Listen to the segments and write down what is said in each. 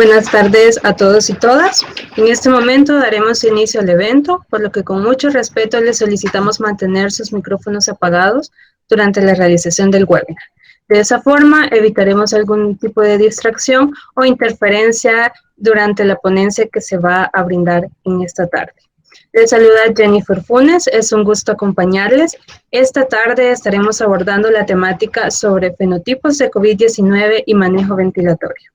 Buenas tardes a todos y todas. En este momento daremos inicio al evento, por lo que con mucho respeto les solicitamos mantener sus micrófonos apagados durante la realización del webinar. De esa forma evitaremos algún tipo de distracción o interferencia durante la ponencia que se va a brindar en esta tarde. Les saluda Jennifer Funes, es un gusto acompañarles. Esta tarde estaremos abordando la temática sobre fenotipos de COVID-19 y manejo ventilatorio.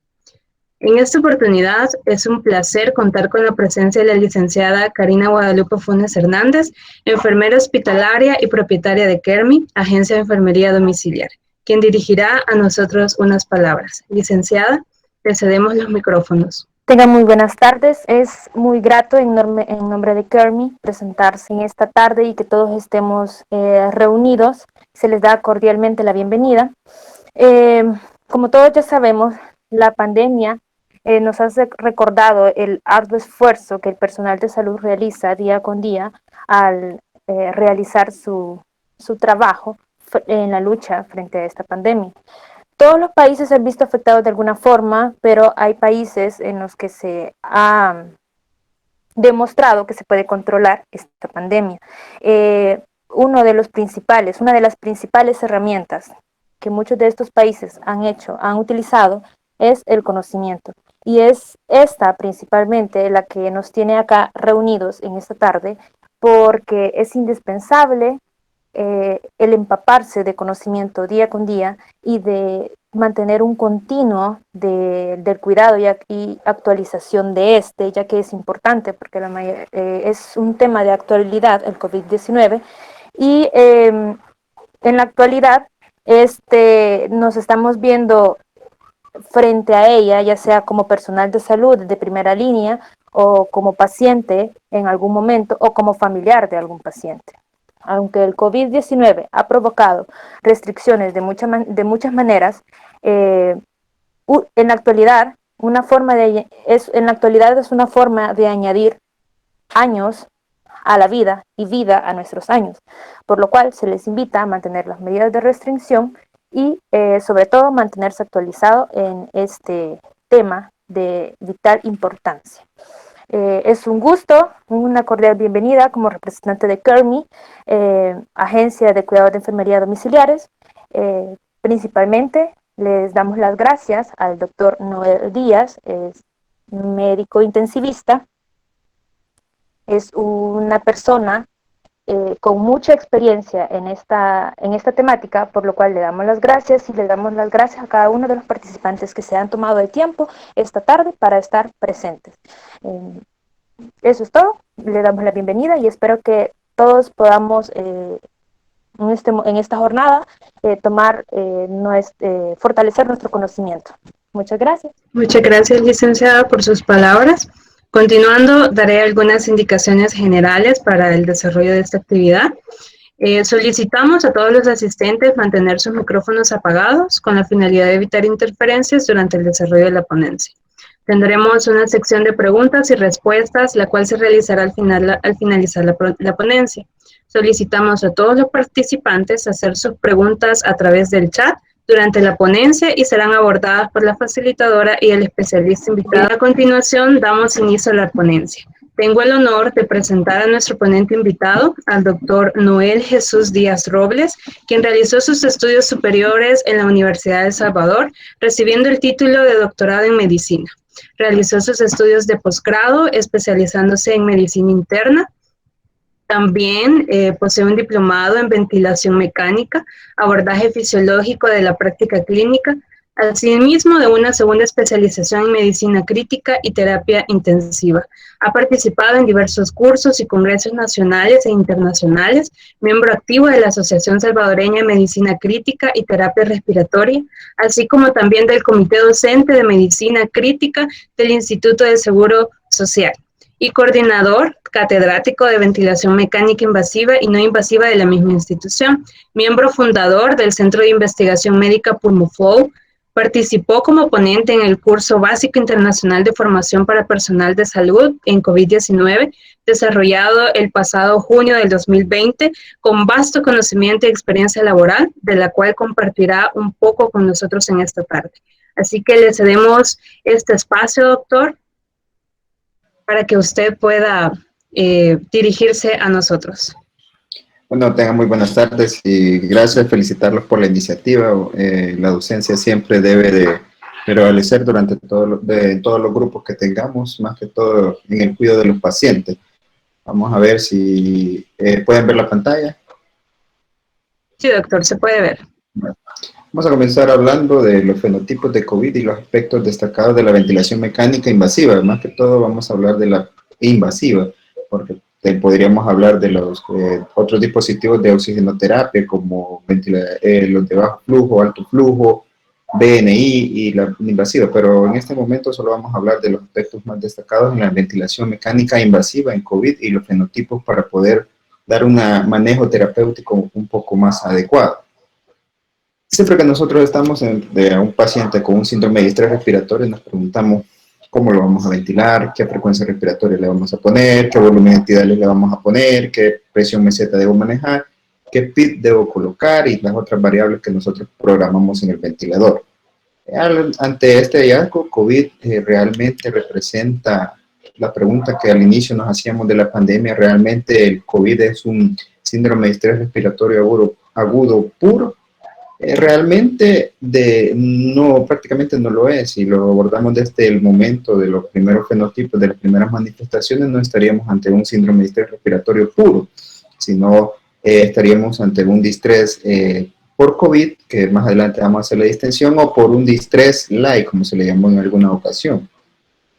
En esta oportunidad es un placer contar con la presencia de la licenciada Karina Guadalupe Funes Hernández, enfermera hospitalaria y propietaria de Kermi, Agencia de Enfermería Domiciliar, quien dirigirá a nosotros unas palabras. Licenciada, le cedemos los micrófonos. Tengan muy buenas tardes. Es muy grato en nombre de Kermi presentarse en esta tarde y que todos estemos reunidos. Se les da cordialmente la bienvenida. Como todos ya sabemos, la pandemia nos ha recordado el arduo esfuerzo que el personal de salud realiza día con día al realizar su trabajo en la lucha frente a esta pandemia. Todos los países se han visto afectados de alguna forma, pero hay países en los que se ha demostrado que se puede controlar esta pandemia. Una de las principales herramientas que muchos de estos países han utilizado es el conocimiento. Y es esta principalmente la que nos tiene acá reunidos en esta tarde, porque es indispensable el empaparse de conocimiento día con día y de mantener un continuo del cuidado y actualización de ya que es importante porque es un tema de actualidad el COVID-19 y en la actualidad nos estamos viendo frente a ella, ya sea como personal de salud de primera línea o como paciente en algún momento o como familiar de algún paciente. Aunque el COVID-19 ha provocado restricciones de muchas maneras, en la actualidad es una forma de añadir años a la vida y vida a nuestros años, por lo cual se les invita a mantener las medidas de restricción y sobre todo mantenerse actualizado en este tema de vital importancia. Es un gusto, una cordial bienvenida como representante de Kermi, Agencia de Cuidados de Enfermería Domiciliares. Principalmente les damos las gracias al doctor Noel Díaz, es médico intensivista, es una persona con mucha experiencia en esta temática, por lo cual le damos las gracias y le damos las gracias a cada uno de los participantes que se han tomado el tiempo esta tarde para estar presentes. Eso es todo, le damos la bienvenida y espero que todos podamos en esta jornada fortalecer nuestro conocimiento. Muchas gracias. Muchas gracias, licenciada, por sus palabras. Continuando, daré algunas indicaciones generales para el desarrollo de esta actividad. Solicitamos a todos los asistentes mantener sus micrófonos apagados con la finalidad de evitar interferencias durante el desarrollo de la ponencia. Tendremos una sección de preguntas y respuestas, la cual se realizará al finalizar la ponencia. Solicitamos a todos los participantes hacer sus preguntas a través del chat durante la ponencia y serán abordadas por la facilitadora y el especialista invitado. A continuación, damos inicio a la ponencia. Tengo el honor de presentar a nuestro ponente invitado, al doctor Noel Jesús Díaz Robles, quien realizó sus estudios superiores en la Universidad de El Salvador, recibiendo el título de doctorado en medicina. Realizó sus estudios de posgrado, especializándose en medicina interna. También posee un diplomado en ventilación mecánica, abordaje fisiológico de la práctica clínica, asimismo de una segunda especialización en medicina crítica y terapia intensiva. Ha participado en diversos cursos y congresos nacionales e internacionales, miembro activo de la Asociación Salvadoreña de Medicina Crítica y Terapia Respiratoria, así como también del Comité Docente de Medicina Crítica del Instituto de Seguro Social y coordinador catedrático de ventilación mecánica invasiva y no invasiva de la misma institución, miembro fundador del Centro de Investigación Médica Pulmoflow. Participó como ponente en el curso básico internacional de formación para personal de salud en COVID-19, desarrollado el pasado junio del 2020, con vasto conocimiento y experiencia laboral, de la cual compartirá un poco con nosotros en esta tarde. Así que le cedemos este espacio, doctor, para que usted pueda dirigirse a nosotros. Bueno, tengan muy buenas tardes y gracias, felicitarlos por la iniciativa. La docencia siempre debe de prevalecer durante todos los grupos que tengamos, más que todo en el cuidado de los pacientes. Vamos a ver si pueden ver la pantalla. Sí, doctor, se puede ver. Bueno, vamos a comenzar hablando de los fenotipos de COVID y los aspectos destacados de la ventilación mecánica invasiva. Más que todo vamos a hablar de la invasiva, porque podríamos hablar de los otros dispositivos de oxigenoterapia, como los de bajo flujo, alto flujo, BNI y la invasiva, pero en este momento solo vamos a hablar de los aspectos más destacados en la ventilación mecánica invasiva en COVID y los fenotipos para poder dar un manejo terapéutico un poco más adecuado. Siempre que nosotros estamos de un paciente con un síndrome de distrés respiratorio, nos preguntamos cómo lo vamos a ventilar, qué frecuencia respiratoria le vamos a poner, qué volumen entidales le vamos a poner, qué presión meseta debo manejar, qué PID debo colocar y las otras variables que nosotros programamos en el ventilador. Ante este hallazgo, COVID realmente representa la pregunta que al inicio nos hacíamos de la pandemia. ¿Realmente el COVID es un síndrome de estrés respiratorio agudo puro? Realmente no, prácticamente no lo es. Si lo abordamos desde el momento de los primeros fenotipos, de las primeras manifestaciones, no estaríamos ante un síndrome de distrés respiratorio puro, sino estaríamos ante un distrés por COVID, que más adelante vamos a hacer la distinción, o por un distrés light, como se le llamó en alguna ocasión.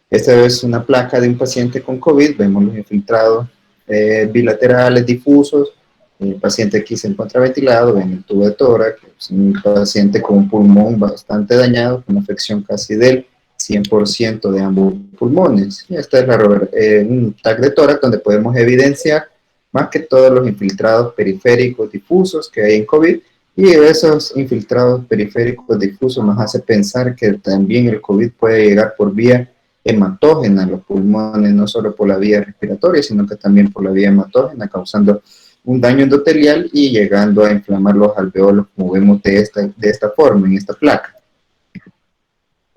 Esta es una placa de un paciente con COVID, vemos los infiltrados bilaterales difusos. El paciente aquí se encuentra ventilado en el tubo de tórax, es un paciente con un pulmón bastante dañado, con una afección casi del 100% de ambos pulmones. Y esta es un tag de tórax donde podemos evidenciar más que todos los infiltrados periféricos difusos que hay en COVID, y esos infiltrados periféricos difusos nos hace pensar que también el COVID puede llegar por vía hematógena a los pulmones, no solo por la vía respiratoria, sino que también por la vía hematógena, causando un daño endotelial y llegando a inflamar los alveolos, como vemos de esta forma, en esta placa.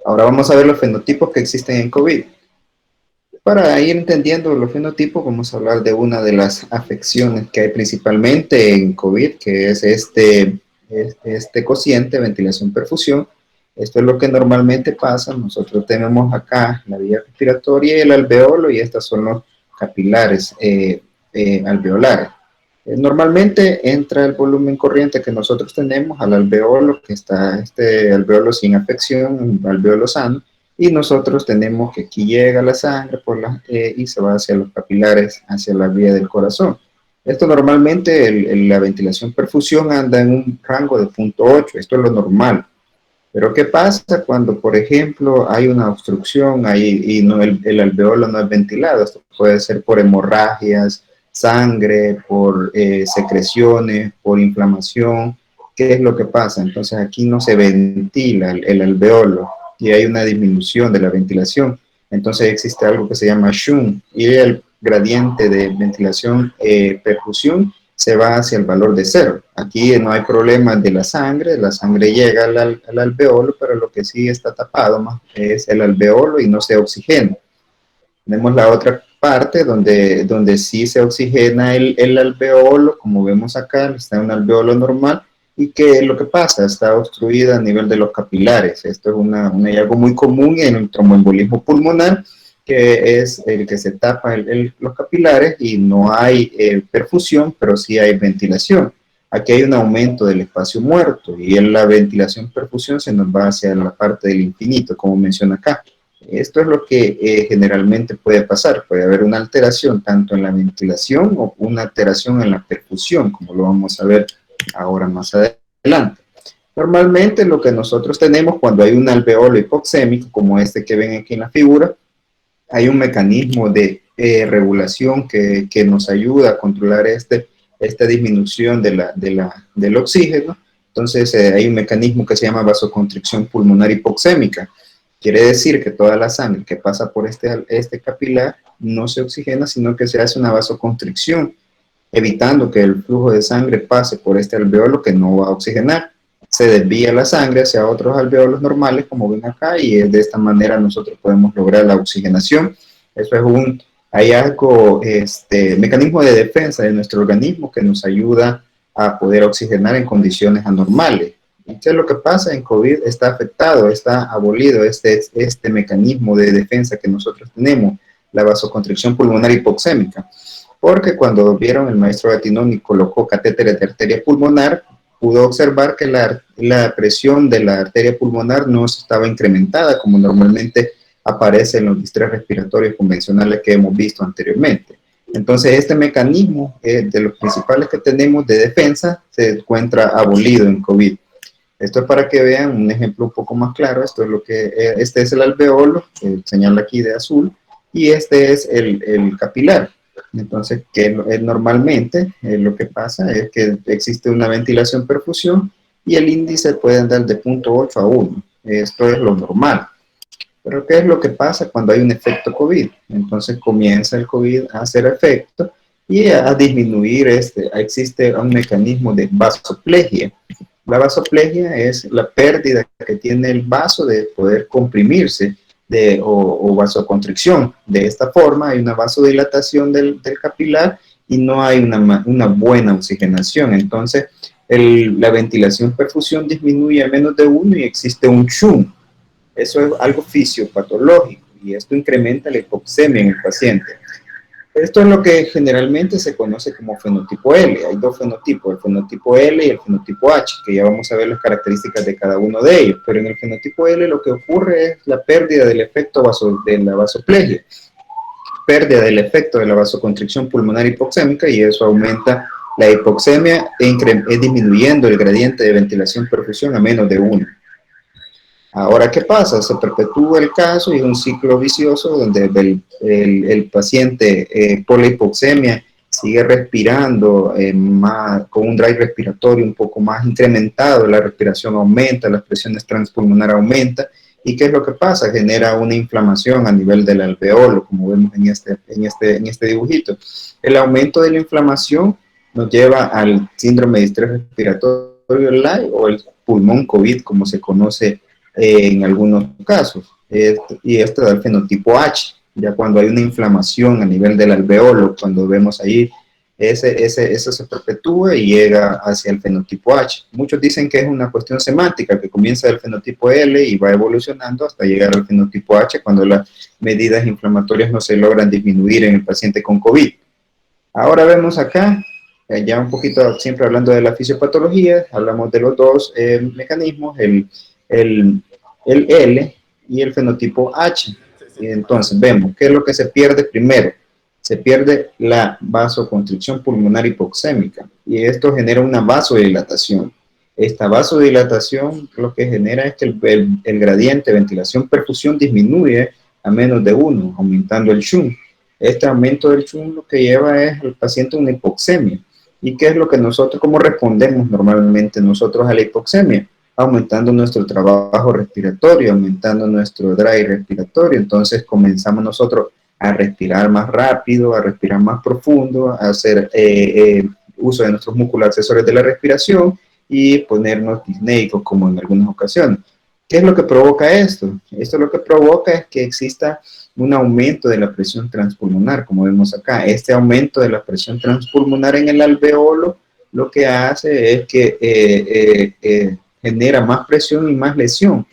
Ahora vamos a ver los fenotipos que existen en COVID. Para ir entendiendo los fenotipos, vamos a hablar de una de las afecciones que hay principalmente en COVID, que es este cociente, ventilación-perfusión. Esto es lo que normalmente pasa. Nosotros tenemos acá la vía respiratoria y el alveolo, y estos son los capilares alveolares. Normalmente entra el volumen corriente que nosotros tenemos al alveolo, que está este alveolo sin afección, un alveolo sano, y nosotros tenemos que aquí llega la sangre y se va hacia los capilares, hacia la vía del corazón. Esto normalmente, la ventilación perfusión anda en un rango de 0.8, esto es lo normal. Pero ¿qué pasa cuando, por ejemplo, hay una obstrucción ahí y el alveolo no es ventilado? Esto puede ser por hemorragias, sangre, por secreciones, por inflamación. ¿Qué es lo que pasa? Entonces aquí no se ventila el alveolo y hay una disminución de la ventilación. Entonces existe algo que se llama shunt, y el gradiente de ventilación perfusión se va hacia el valor de 0. Aquí no hay problema de la sangre llega al alveolo, pero lo que sí está tapado más es el alveolo y no se oxigena. Tenemos la otra parte donde sí se oxigena el alveolo, como vemos acá, está un alveolo normal. ¿Y qué es lo que pasa? Está obstruida a nivel de los capilares. Esto es un hallazgo muy común en el tromboembolismo pulmonar, que es el que se tapa los capilares y no hay perfusión, pero sí hay ventilación. Aquí hay un aumento del espacio muerto y en la ventilación-perfusión se nos va hacia la parte del infinito, como menciona acá. Esto es lo que generalmente puede pasar. Puede haber una alteración tanto en la ventilación o una alteración en la perfusión, como lo vamos a ver ahora más adelante. Normalmente lo que nosotros tenemos cuando hay un alveolo hipoxémico, como este que ven aquí en la figura, hay un mecanismo de regulación que nos ayuda a controlar esta disminución del oxígeno. Entonces hay un mecanismo que se llama vasoconstricción pulmonar hipoxémica. Quiere decir que toda la sangre que pasa por este capilar no se oxigena, sino que se hace una vasoconstricción, evitando que el flujo de sangre pase por este alveolo que no va a oxigenar. se desvía la sangre hacia otros alveolos normales, como ven acá, y de esta manera nosotros podemos lograr la oxigenación. Eso es un hallazgo, mecanismo de defensa de nuestro organismo que nos ayuda a poder oxigenar en condiciones anormales. ¿Y qué es lo que pasa? En COVID está afectado, está abolido este mecanismo de defensa que nosotros tenemos, la vasoconstricción pulmonar hipoxémica. Porque cuando vieron, el maestro Gattinoni colocó catéteres de arteria pulmonar, pudo observar que la presión de la arteria pulmonar no estaba incrementada como normalmente aparece en los distrés respiratorios convencionales que hemos visto anteriormente. Entonces, este mecanismo de los principales que tenemos de defensa se encuentra abolido en COVID. Esto es para que vean un ejemplo un poco más claro. Esto es lo que, este es el alveolo, que señala aquí de azul, y este es el capilar. Entonces, que normalmente lo que pasa es que existe una ventilación-perfusión y el índice puede andar de 0.8 a 1. Esto es lo normal. Pero ¿qué es lo que pasa cuando hay un efecto COVID? Entonces comienza el COVID a hacer efecto y a disminuir, existe un mecanismo de vasoplegia. La vasoplegia es la pérdida que tiene el vaso de poder comprimirse o vasoconstricción. De esta forma hay una vasodilatación del capilar y no hay una buena oxigenación. Entonces la ventilación-perfusión disminuye a menos de 1 y existe un shunt. Eso es algo fisiopatológico y esto incrementa la hipoxemia en el paciente. Esto es lo que generalmente se conoce como fenotipo L. Hay dos fenotipos, el fenotipo L y el fenotipo H, que ya vamos a ver las características de cada uno de ellos. Pero en el fenotipo L lo que ocurre es la pérdida del efecto de la vasoplegia, pérdida del efecto de la vasoconstricción pulmonar hipoxémica, y eso aumenta la hipoxemia disminuyendo el gradiente de ventilación-perfusión a menos de 1. Ahora, ¿qué pasa? Se perpetúa el caso y es un ciclo vicioso donde el paciente por la hipoxemia sigue respirando con un drive respiratorio un poco más incrementado, la respiración aumenta, las presiones transpulmonar aumentan. ¿Y qué es lo que pasa? Genera una inflamación a nivel del alveolo, como vemos en este dibujito. El aumento de la inflamación nos lleva al síndrome de estrés respiratorio light o el pulmón COVID, como se conoce en algunos casos, y esto da el fenotipo H, ya cuando hay una inflamación a nivel del alveolo, cuando vemos ahí, eso se perpetúa y llega hacia el fenotipo H. Muchos dicen que es una cuestión semántica, que comienza del fenotipo L y va evolucionando hasta llegar al fenotipo H, cuando las medidas inflamatorias no se logran disminuir en el paciente con COVID. Ahora vemos acá, ya un poquito siempre hablando de la fisiopatología, hablamos de los dos mecanismos, el L y el fenotipo H. Y entonces vemos qué es lo que se pierde primero. Se pierde la vasoconstricción pulmonar hipoxémica y esto genera una vasodilatación. Esta vasodilatación lo que genera es que el gradiente de ventilación-perfusión disminuye a menos de 1, aumentando el shunt. Este aumento del shunt lo que lleva es al paciente a una hipoxemia. ¿Y qué es lo que nosotros, cómo respondemos normalmente nosotros a la hipoxemia? Aumentando nuestro trabajo respiratorio, aumentando nuestro drive respiratorio. Entonces comenzamos nosotros a respirar más rápido, a respirar más profundo, a hacer uso de nuestros músculos accesorios de la respiración y ponernos disnéicos como en algunas ocasiones. ¿Qué es lo que provoca esto? Esto lo que provoca es que exista un aumento de la presión transpulmonar, como vemos acá. Este aumento de la presión transpulmonar en el alveolo lo que hace es que genera más presión y más lesión.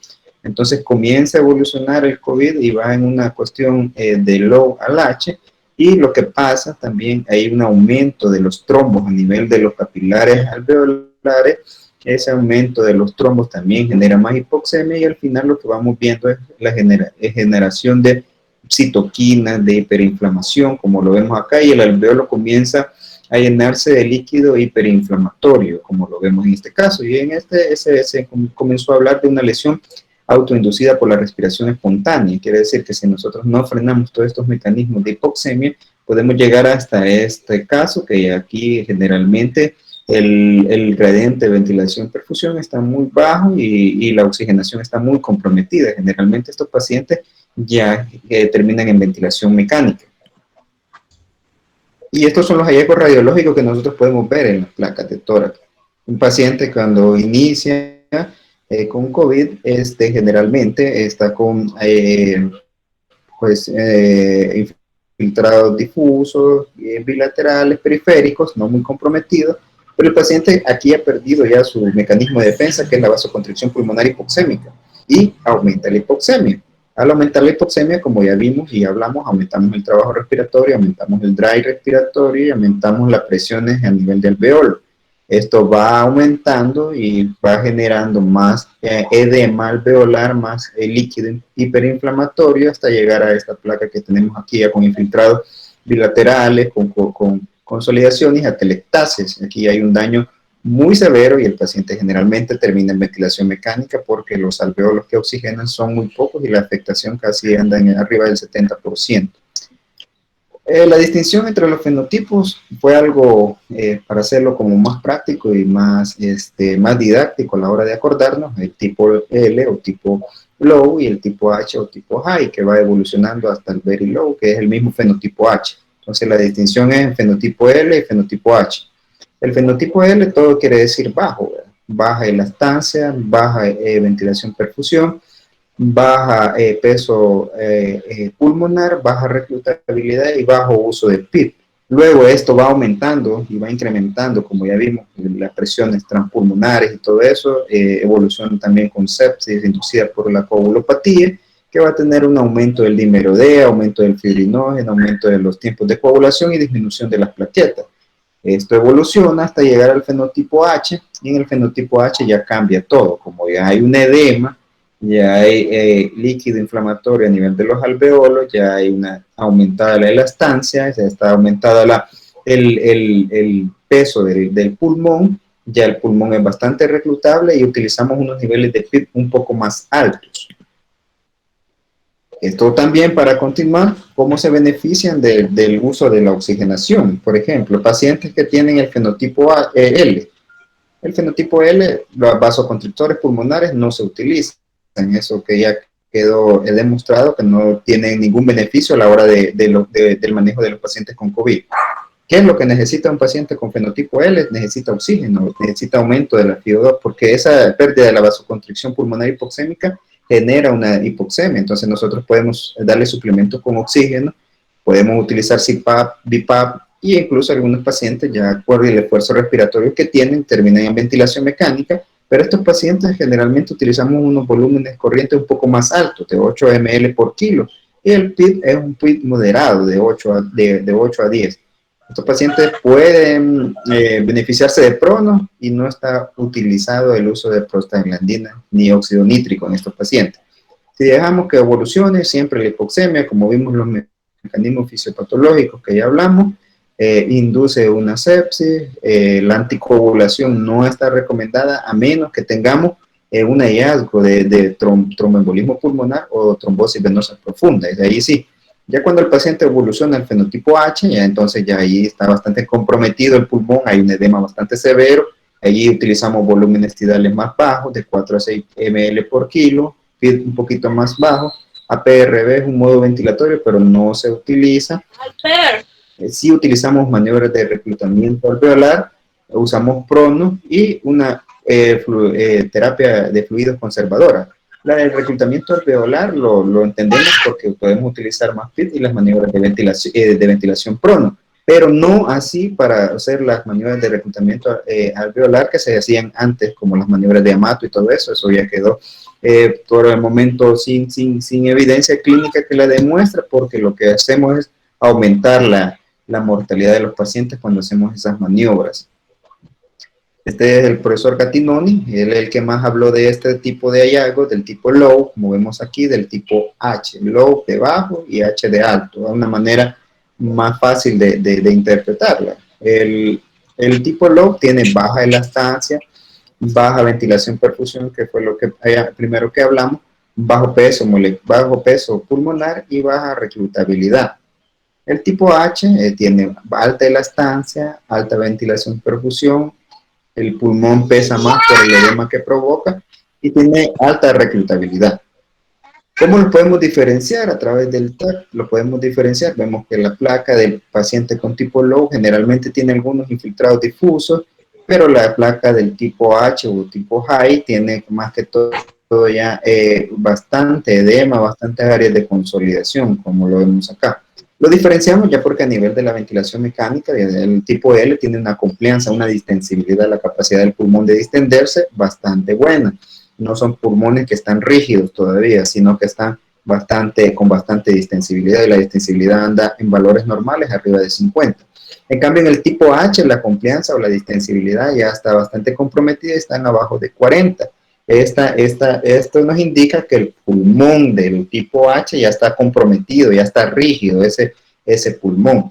Entonces comienza a evolucionar el COVID y va en una cuestión de low al H, y lo que pasa también hay un aumento de los trombos a nivel de los capilares alveolares. Ese aumento de los trombos también genera más hipoxemia y al final lo que vamos viendo es la generación de citoquinas, de hiperinflamación, como lo vemos acá, y el alveolo comienza a llenarse de líquido hiperinflamatorio, como lo vemos en este caso. Y en se comenzó a hablar de una lesión autoinducida por la respiración espontánea. Quiere decir que si nosotros no frenamos todos estos mecanismos de hipoxemia, podemos llegar hasta este caso, que aquí generalmente el gradiente de ventilación-perfusión está muy bajo y la oxigenación está muy comprometida. Generalmente estos pacientes ya terminan en ventilación mecánica. Y estos son los hallazgos radiológicos que nosotros podemos ver en las placas de tórax. Un paciente cuando inicia con COVID generalmente está con infiltrados difusos, bilaterales, periféricos, no muy comprometidos, pero el paciente aquí ha perdido ya su mecanismo de defensa, que es la vasoconstricción pulmonar hipoxémica, y aumenta la hipoxemia. Al aumentar la hipoxemia, como ya vimos y hablamos, aumentamos el trabajo respiratorio, aumentamos el dry respiratorio y aumentamos las presiones a nivel del alveolo. Esto va aumentando y va generando más edema alveolar, más líquido hiperinflamatorio, hasta llegar a esta placa que tenemos aquí ya con infiltrados bilaterales, con consolidaciones y atelectasis. Aquí hay un daño muy severo y el paciente generalmente termina en ventilación mecánica porque los alveolos que oxigenan son muy pocos y la afectación casi anda en arriba del 70%. La distinción entre los fenotipos fue algo para hacerlo como más práctico y más didáctico a la hora de acordarnos: el tipo L o tipo low y el tipo H o tipo high, que va evolucionando hasta el very low, que es el mismo fenotipo H. Entonces la distinción es fenotipo L y fenotipo H. El fenotipo L todo quiere decir bajo, ¿verdad? Baja elastancia, baja ventilación perfusión, baja peso pulmonar, baja reclutabilidad y bajo uso de PIP. Luego esto va aumentando y va incrementando, como ya vimos, las presiones transpulmonares y todo eso, evoluciona también con sepsis inducida por la coagulopatía, que va a tener un aumento del dímero D, aumento del fibrinógeno, aumento de los tiempos de coagulación y disminución de las plaquetas. Esto evoluciona hasta llegar al fenotipo H, y en el fenotipo H ya cambia todo, como ya hay un edema, ya hay líquido inflamatorio a nivel de los alveolos, ya hay una aumentada la elastancia, ya está aumentada el peso del pulmón, ya el pulmón es bastante reclutable y utilizamos unos niveles de PIB un poco más altos. Esto también, para continuar, cómo se benefician del uso de la oxigenación. Por ejemplo, pacientes que tienen el fenotipo L. El fenotipo L, los vasoconstrictores pulmonares no se utilizan. Eso que ya quedó demostrado que no tienen ningún beneficio a la hora del manejo de los pacientes con COVID. ¿Qué es lo que necesita un paciente con fenotipo L? Necesita oxígeno, necesita aumento de la FiO2, porque esa pérdida de la vasoconstricción pulmonar hipoxémica genera una hipoxemia. Entonces nosotros podemos darle suplementos con oxígeno, podemos utilizar CPAP, BiPAP, y incluso algunos pacientes ya por el esfuerzo respiratorio que tienen terminan en ventilación mecánica, pero estos pacientes generalmente utilizamos unos volúmenes corrientes un poco más altos, de 8 ml por kilo, y el PIB es un PIB moderado de 8 a 10. Estos pacientes pueden beneficiarse de prono y no está utilizado el uso de prostaglandina ni óxido nítrico en estos pacientes. Si dejamos que evolucione siempre la hipoxemia, como vimos los mecanismos fisiopatológicos que ya hablamos, induce una sepsis, la anticoagulación no está recomendada a menos que tengamos un hallazgo de tromboembolismo pulmonar o trombosis venosa profunda, y de ahí sí. Ya cuando el paciente evoluciona al fenotipo H, ya entonces ya ahí está bastante comprometido el pulmón, hay un edema bastante severo, allí utilizamos volúmenes tidales más bajos, de 4 a 6 ml por kilo, PIB un poquito más bajo, APRB es un modo ventilatorio, pero no se utiliza. Sí utilizamos maniobras de reclutamiento alveolar, usamos prono y una terapia de fluidos conservadora. La del reclutamiento alveolar lo entendemos porque podemos utilizar más PIT y las maniobras de ventilación prono, pero no así para hacer las maniobras de reclutamiento alveolar que se hacían antes, como las maniobras de Amato y todo eso. Eso ya quedó por el momento sin evidencia clínica que la demuestra, porque lo que hacemos es aumentar la mortalidad de los pacientes cuando hacemos esas maniobras. Este es el profesor Gattinoni, él es el que más habló de este tipo de hallazgos, del tipo low, como vemos aquí, del tipo H, low de bajo y H de alto, de una manera más fácil de interpretarla. El tipo low tiene baja elastancia, baja ventilación perfusión, que fue lo que primero que hablamos, bajo peso pulmonar y baja reclutabilidad. El tipo H tiene alta elastancia, alta ventilación perfusión, el pulmón pesa más por el edema que provoca y tiene alta reclutabilidad. ¿Cómo lo podemos diferenciar? A través del TAC lo podemos diferenciar. Vemos que la placa del paciente con tipo low generalmente tiene algunos infiltrados difusos pero la placa del tipo H o tipo high tiene más que todo ya bastante edema, bastantes áreas de consolidación, como lo vemos acá. Lo diferenciamos ya porque a nivel de la ventilación mecánica, el tipo L tiene una complianza, una distensibilidad, la capacidad del pulmón de distenderse bastante buena. No son pulmones que están rígidos todavía, sino que están con bastante distensibilidad, y la distensibilidad anda en valores normales arriba de 50. En cambio, en el tipo H, la complianza o la distensibilidad ya está bastante comprometida, están abajo de 40. Esto nos indica que el pulmón del tipo H ya está comprometido, ya está rígido ese pulmón.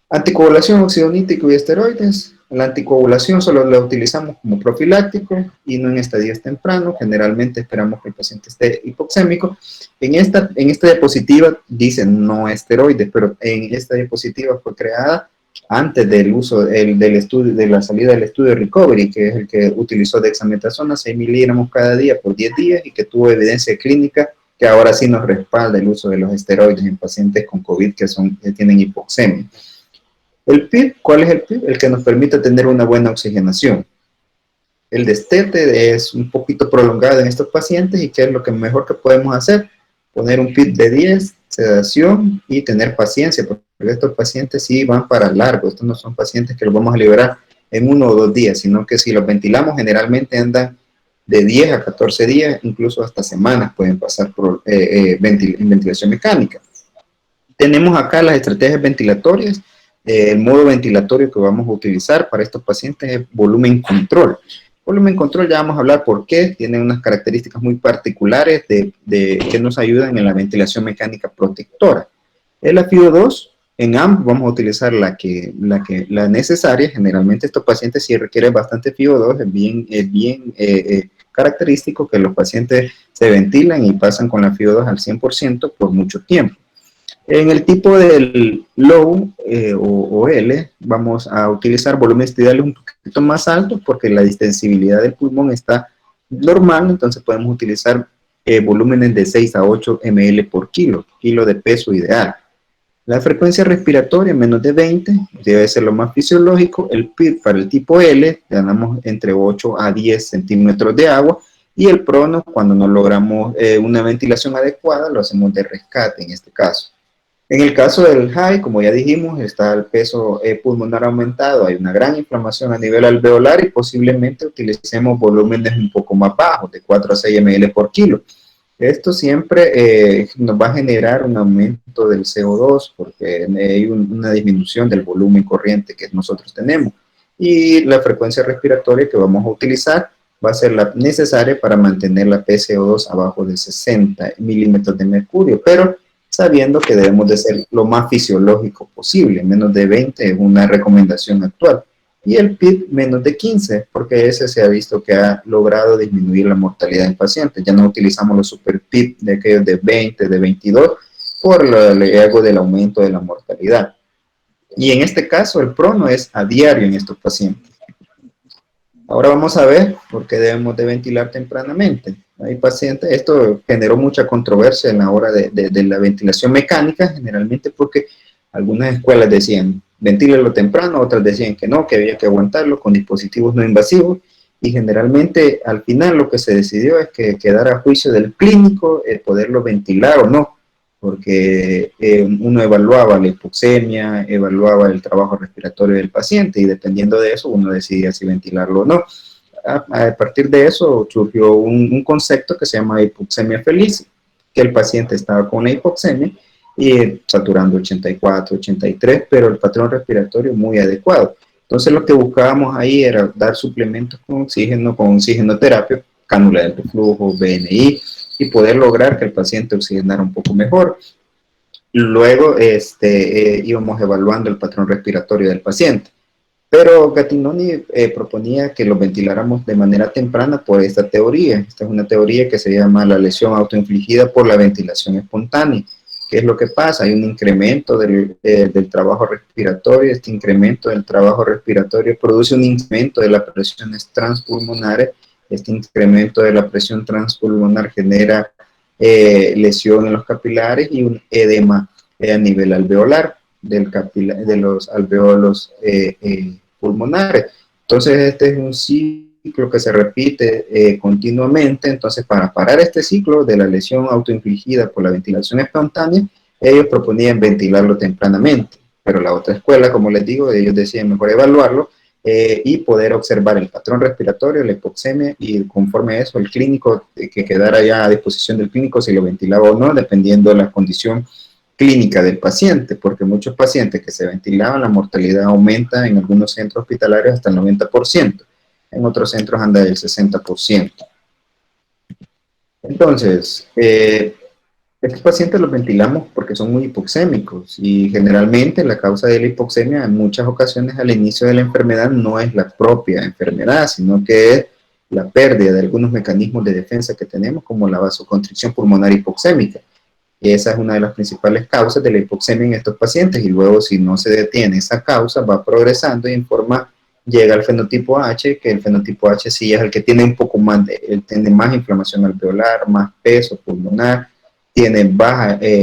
Anticoagulación, óxido nítrico y esteroides. La anticoagulación solo la utilizamos como profiláctico y no en estadios tempranos. Generalmente esperamos que el paciente esté hipoxémico. En esta diapositiva dice no esteroides, pero en esta diapositiva fue creada antes del uso del estudio, de la salida del estudio Recovery, que es el que utilizó dexametasona 6 miligramos cada día por 10 días y que tuvo evidencia clínica que ahora sí nos respalda el uso de los esteroides en pacientes con COVID que tienen hipoxemia. El PIB, ¿cuál es el PIB? El que nos permite tener una buena oxigenación. El destete es un poquito prolongado en estos pacientes, y ¿qué es lo que mejor que podemos hacer? Poner un PIB de 10, sedación y tener paciencia, porque estos pacientes sí van para largo. Estos no son pacientes que los vamos a liberar en 1 o 2 días, sino que si los ventilamos generalmente andan de 10 a 14 días, incluso hasta semanas pueden pasar por en ventilación mecánica. Tenemos acá las estrategias ventilatorias. El modo ventilatorio que vamos a utilizar para estos pacientes es volumen control. Volumen control, ya vamos a hablar por qué, tiene unas características muy particulares que nos ayudan en la ventilación mecánica protectora. El FiO2, en ambos vamos a utilizar la necesaria. Generalmente estos pacientes sí requieren bastante FiO2, es bien característico que los pacientes se ventilan y pasan con la FiO2 al 100% por mucho tiempo. En el tipo del low o L, vamos a utilizar volúmenes tidales un poquito más altos porque la distensibilidad del pulmón está normal, entonces podemos utilizar volúmenes de 6 a 8 ml por kilo de peso ideal. La frecuencia respiratoria menos de 20 debe ser lo más fisiológico. El PIB para el tipo L, ganamos entre 8 a 10 centímetros de agua, y el prono, cuando no logramos una ventilación adecuada, lo hacemos de rescate en este caso. En el caso del high, como ya dijimos, está el peso pulmonar aumentado, hay una gran inflamación a nivel alveolar y posiblemente utilicemos volúmenes un poco más bajos, de 4 a 6 ml por kilo. Esto siempre nos va a generar un aumento del CO2 porque hay una disminución del volumen corriente que nosotros tenemos. Y la frecuencia respiratoria que vamos a utilizar va a ser la necesaria para mantener la PCO2 abajo de 60 milímetros de mercurio, pero sabiendo que debemos de ser lo más fisiológico posible. Menos de 20 es una recomendación actual. Y el PIB menos de 15, porque ese se ha visto que ha logrado disminuir la mortalidad en pacientes. Ya no utilizamos los super PIB de aquellos de 20, de 22, por el riesgo del aumento de la mortalidad. Y en este caso el prono es a diario en estos pacientes. Ahora vamos a ver por qué debemos de ventilar tempranamente. Hay pacientes, esto generó mucha controversia en la hora de la ventilación mecánica, generalmente porque algunas escuelas decían, ventílelo temprano, otras decían que no, que había que aguantarlo con dispositivos no invasivos, y generalmente al final lo que se decidió es que quedara a juicio del clínico poderlo ventilar o no, porque uno evaluaba la hipoxemia, evaluaba el trabajo respiratorio del paciente, y dependiendo de eso uno decidía si ventilarlo o no. A partir de eso surgió un concepto que se llama hipoxemia feliz, que el paciente estaba con una hipoxemia y saturando 84, 83, pero el patrón respiratorio muy adecuado. Entonces lo que buscábamos ahí era dar suplementos con oxigenoterapia, cánula de reflujo, BNI, y poder lograr que el paciente oxigenara un poco mejor. Luego íbamos evaluando el patrón respiratorio del paciente. Pero Gattinoni proponía que lo ventiláramos de manera temprana por esta teoría. Esta es una teoría que se llama la lesión autoinfligida por la ventilación espontánea. ¿Qué es lo que pasa? Hay un incremento del trabajo respiratorio. Este incremento del trabajo respiratorio produce un incremento de las presiones transpulmonares. Este incremento de la presión transpulmonar genera lesión en los capilares y un edema a nivel alveolar de los alveolos pulmonares. Entonces este es un ciclo que se repite continuamente. Entonces, para parar este ciclo de la lesión autoinfligida por la ventilación espontánea, ellos proponían ventilarlo tempranamente, pero la otra escuela, como les digo, ellos decían mejor evaluarlo y poder observar el patrón respiratorio, la hipoxemia, y conforme a eso el clínico, que quedara ya a disposición del clínico si lo ventilaba o no, dependiendo de la condición clínica del paciente, porque muchos pacientes que se ventilaban, la mortalidad aumenta en algunos centros hospitalarios hasta el 90%, en otros centros anda del 60%. Entonces, estos pacientes los ventilamos porque son muy hipoxémicos, y generalmente la causa de la hipoxemia en muchas ocasiones al inicio de la enfermedad no es la propia enfermedad, sino que es la pérdida de algunos mecanismos de defensa que tenemos, como la vasoconstricción pulmonar hipoxémica. Y esa es una de las principales causas de la hipoxemia en estos pacientes, y luego, si no se detiene esa causa, va progresando y llega al fenotipo H, que el fenotipo H sí es el que tiene un poco más, tiene más inflamación alveolar, más peso pulmonar, tiene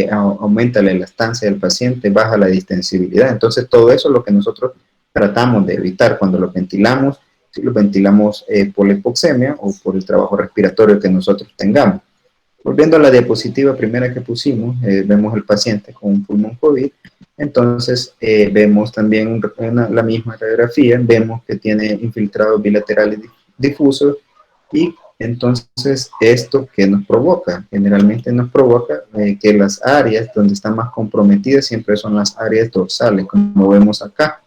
aumenta la elastancia del paciente, baja la distensibilidad. Entonces, todo eso es lo que nosotros tratamos de evitar cuando lo ventilamos, si lo ventilamos por la hipoxemia o por el trabajo respiratorio que nosotros tengamos. Volviendo a la diapositiva primera que pusimos, vemos al paciente con un pulmón COVID. Entonces, vemos también la misma radiografía, vemos que tiene infiltrados bilaterales difusos, y entonces esto que nos provoca, generalmente nos provoca que las áreas donde están más comprometidas siempre son las áreas dorsales, como vemos acá.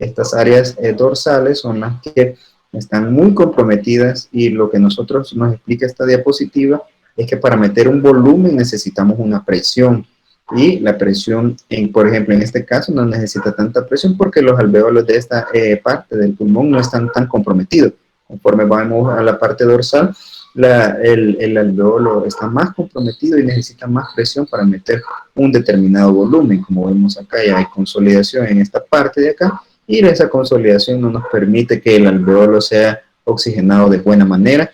Estas áreas dorsales son las que están muy comprometidas, y lo que nos explica esta diapositiva es que para meter un volumen necesitamos una presión, y la presión, por ejemplo, en este caso no necesita tanta presión porque los alvéolos de esta parte del pulmón no están tan comprometidos. Conforme vamos a la parte dorsal, el alvéolo está más comprometido y necesita más presión para meter un determinado volumen. Como vemos acá, ya hay consolidación en esta parte de acá, y esa consolidación no nos permite que el alvéolo sea oxigenado de buena manera,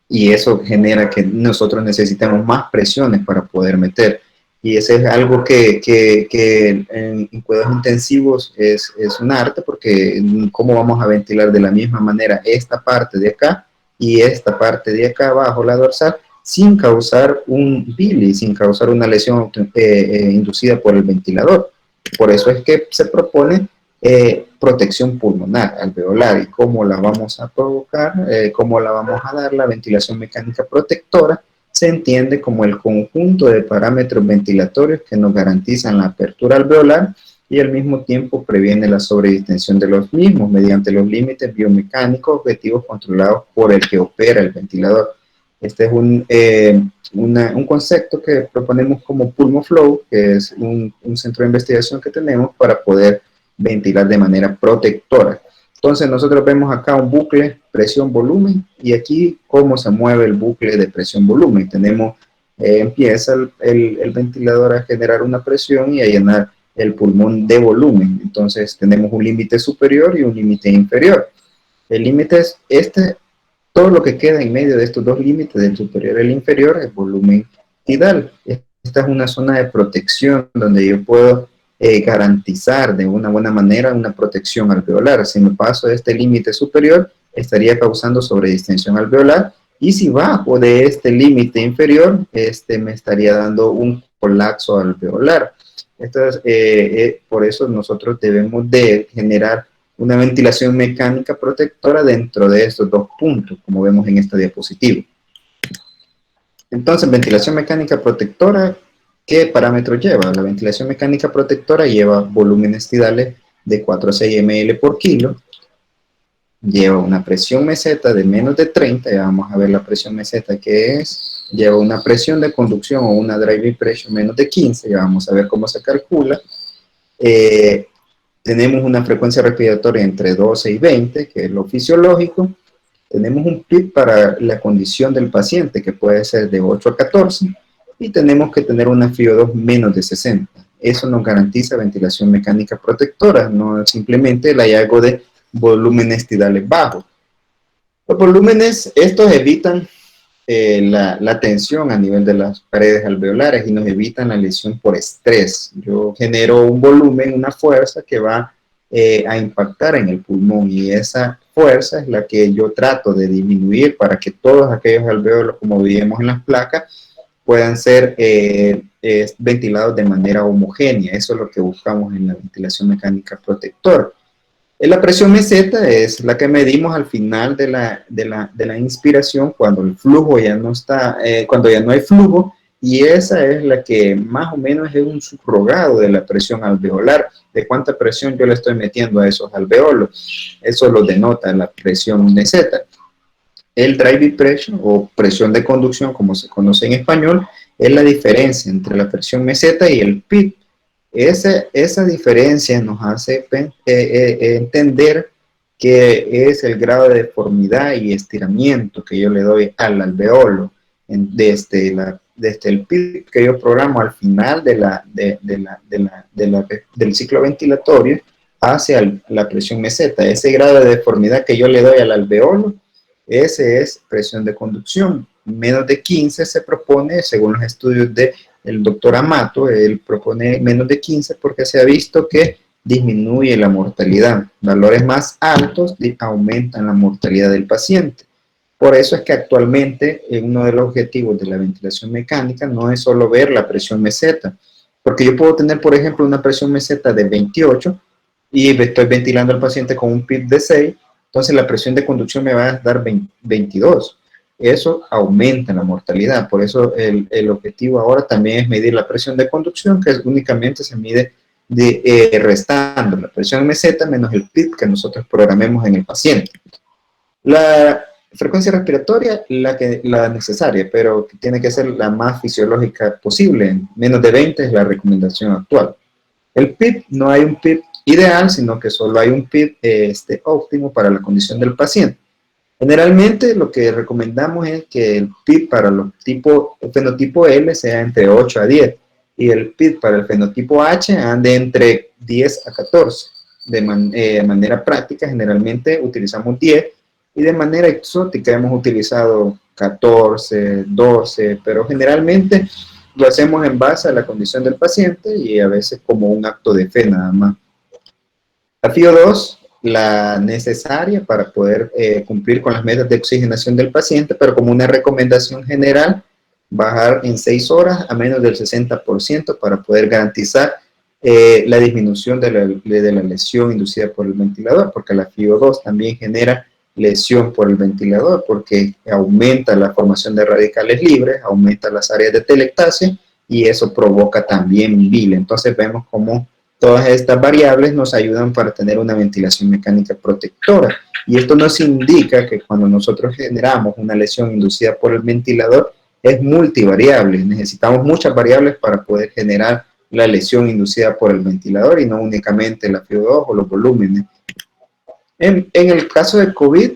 y eso genera que nosotros necesitemos más presiones para poder meter. Y ese es algo que en cuidados intensivos es un arte, porque cómo vamos a ventilar de la misma manera esta parte de acá y esta parte de acá abajo, la dorsal, sin causar un bili, sin causar una lesión inducida por el ventilador. Por eso es que se propone protección pulmonar alveolar. ¿Y cómo la vamos a provocar? ¿Cómo la vamos a dar? La ventilación mecánica protectora se entiende como el conjunto de parámetros ventilatorios que nos garantizan la apertura alveolar y al mismo tiempo previene la sobredistensión de los mismos mediante los límites biomecánicos objetivos controlados por el que opera el ventilador. Este es un concepto que proponemos como PulmoFlow, que es un centro de investigación que tenemos para poder ventilar de manera protectora. Entonces nosotros vemos acá un bucle presión-volumen, y aquí cómo se mueve el bucle de presión-volumen. Empieza el ventilador a generar una presión y a llenar el pulmón de volumen. Entonces tenemos un límite superior y un límite inferior. El límite es todo lo que queda en medio de estos dos límites, del superior y el inferior, es volumen tidal. Esta es una zona de protección donde yo puedo garantizar de una buena manera una protección alveolar. Si me paso de este límite superior, estaría causando sobredistensión alveolar, y si bajo de este límite inferior, me estaría dando un colapso alveolar. Por eso nosotros debemos de generar una ventilación mecánica protectora dentro de estos dos puntos, como vemos en esta diapositiva. Entonces, ventilación mecánica protectora, ¿qué parámetros lleva? La ventilación mecánica protectora lleva volúmenes tidales de 4 a 6 ml por kilo, lleva una presión meseta de menos de 30, ya vamos a ver la presión meseta que es, lleva una presión de conducción o una driving pressure menos de 15, ya vamos a ver cómo se calcula. Tenemos una frecuencia respiratoria entre 12 y 20, que es lo fisiológico. Tenemos un PIB para la condición del paciente, que puede ser de 8 a 14, y tenemos que tener una FiO2 menos de 60. Eso nos garantiza ventilación mecánica protectora, no simplemente el hallazgo de volúmenes tidales bajos. Los volúmenes, estos evitan la tensión a nivel de las paredes alveolares y nos evitan la lesión por estrés. Yo genero un volumen, una fuerza que va a impactar en el pulmón, y esa fuerza es la que yo trato de disminuir para que todos aquellos alvéolos, como vimos en las placas, puedan ser ventilados de manera homogénea. Eso es lo que buscamos en la ventilación mecánica protectora. La presión meseta es la que medimos al final de la inspiración, cuando el flujo ya no está, cuando ya no hay flujo, y esa es la que más o menos es un subrogado de la presión alveolar, de cuánta presión yo le estoy metiendo a esos alveolos. Eso lo denota la presión meseta. El driving pressure, o presión de conducción, como se conoce en español, es la diferencia entre la presión meseta y el PIB. Esa diferencia nos hace entender que es el grado de deformidad y estiramiento que yo le doy al alveolo desde el PIB que yo programo al final del ciclo ventilatorio hacia la presión meseta. Ese grado de deformidad que yo le doy al alveolo, ese es presión de conducción. Menos de 15 se propone, según los estudios del doctor Amato, él propone menos de 15 porque se ha visto que disminuye la mortalidad. Valores más altos aumentan la mortalidad del paciente. Por eso es que actualmente uno de los objetivos de la ventilación mecánica no es solo ver la presión meseta, porque yo puedo tener, por ejemplo, una presión meseta de 28 y estoy ventilando al paciente con un PIB de 6, entonces la presión de conducción me va a dar 22. Eso aumenta la mortalidad. Por eso el objetivo ahora también es medir la presión de conducción, que únicamente se mide restando la presión meseta menos el PIB que nosotros programemos en el paciente. La frecuencia respiratoria, la necesaria, pero que tiene que ser la más fisiológica posible. Menos de 20 es la recomendación actual. El PIB, no hay un PIB ideal, sino que solo hay un PIB óptimo para la condición del paciente. Generalmente lo que recomendamos es que el PIB para el fenotipo L sea entre 8 a 10 y el PIB para el fenotipo H ande entre 10 a 14. De manera práctica, generalmente utilizamos 10 y de manera exótica hemos utilizado 14, 12, pero generalmente lo hacemos en base a la condición del paciente y a veces como un acto de fe nada más. La FIO2, la necesaria para poder cumplir con las metas de oxigenación del paciente, pero como una recomendación general, bajar en 6 horas a menos del 60% para poder garantizar la disminución de la lesión inducida por el ventilador, porque la FIO2 también genera lesión por el ventilador, porque aumenta la formación de radicales libres, aumenta las áreas de telectasia y eso provoca también bile. Entonces vemos cómo todas estas variables nos ayudan para tener una ventilación mecánica protectora. Y esto nos indica que cuando nosotros generamos una lesión inducida por el ventilador, es multivariable. Necesitamos muchas variables para poder generar la lesión inducida por el ventilador y no únicamente la FIO2 o los volúmenes. En el caso de COVID,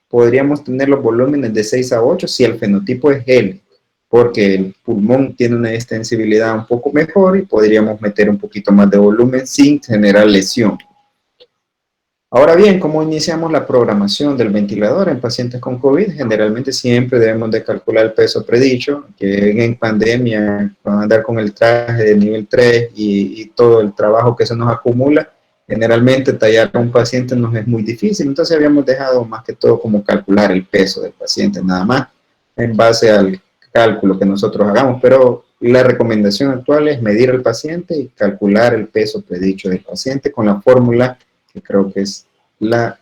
podríamos tener los volúmenes de 6 a 8 si el fenotipo es L, porque el pulmón tiene una extensibilidad un poco mejor y podríamos meter un poquito más de volumen sin generar lesión. Ahora bien, ¿cómo iniciamos la programación del ventilador en pacientes con COVID? Generalmente siempre debemos de calcular el peso predicho, que en pandemia, van a andar con el traje de nivel 3 y todo el trabajo que se nos acumula, generalmente tallar a un paciente nos es muy difícil, entonces habíamos dejado más que todo como calcular el peso del paciente, nada más, en base al cálculo que nosotros hagamos, pero la recomendación actual es medir al paciente y calcular el peso predicho del paciente con la fórmula que creo que es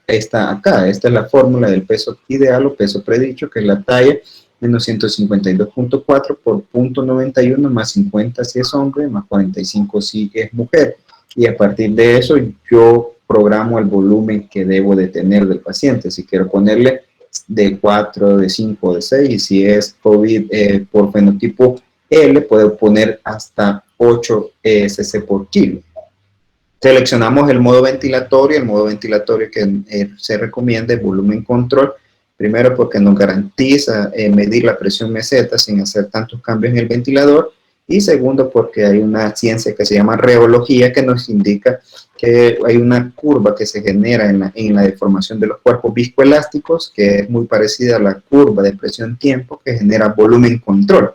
esta acá. Esta es la fórmula del peso ideal o peso predicho, que es la talla menos 152.4 por 0.91 más 50 si es hombre, más 45 si es mujer. Y a partir de eso yo programo el volumen que debo de tener del paciente. Si quiero ponerle de 4, de 5, de 6, y si es COVID por fenotipo L, puedo poner hasta 8 cc por kilo. Seleccionamos el modo ventilatorio que se recomienda es volumen control, primero porque nos garantiza medir la presión meseta sin hacer tantos cambios en el ventilador, y segundo porque hay una ciencia que se llama reología que nos indica que hay una curva que se genera en la deformación de los cuerpos viscoelásticos, que es muy parecida a la curva de presión-tiempo que genera volumen control.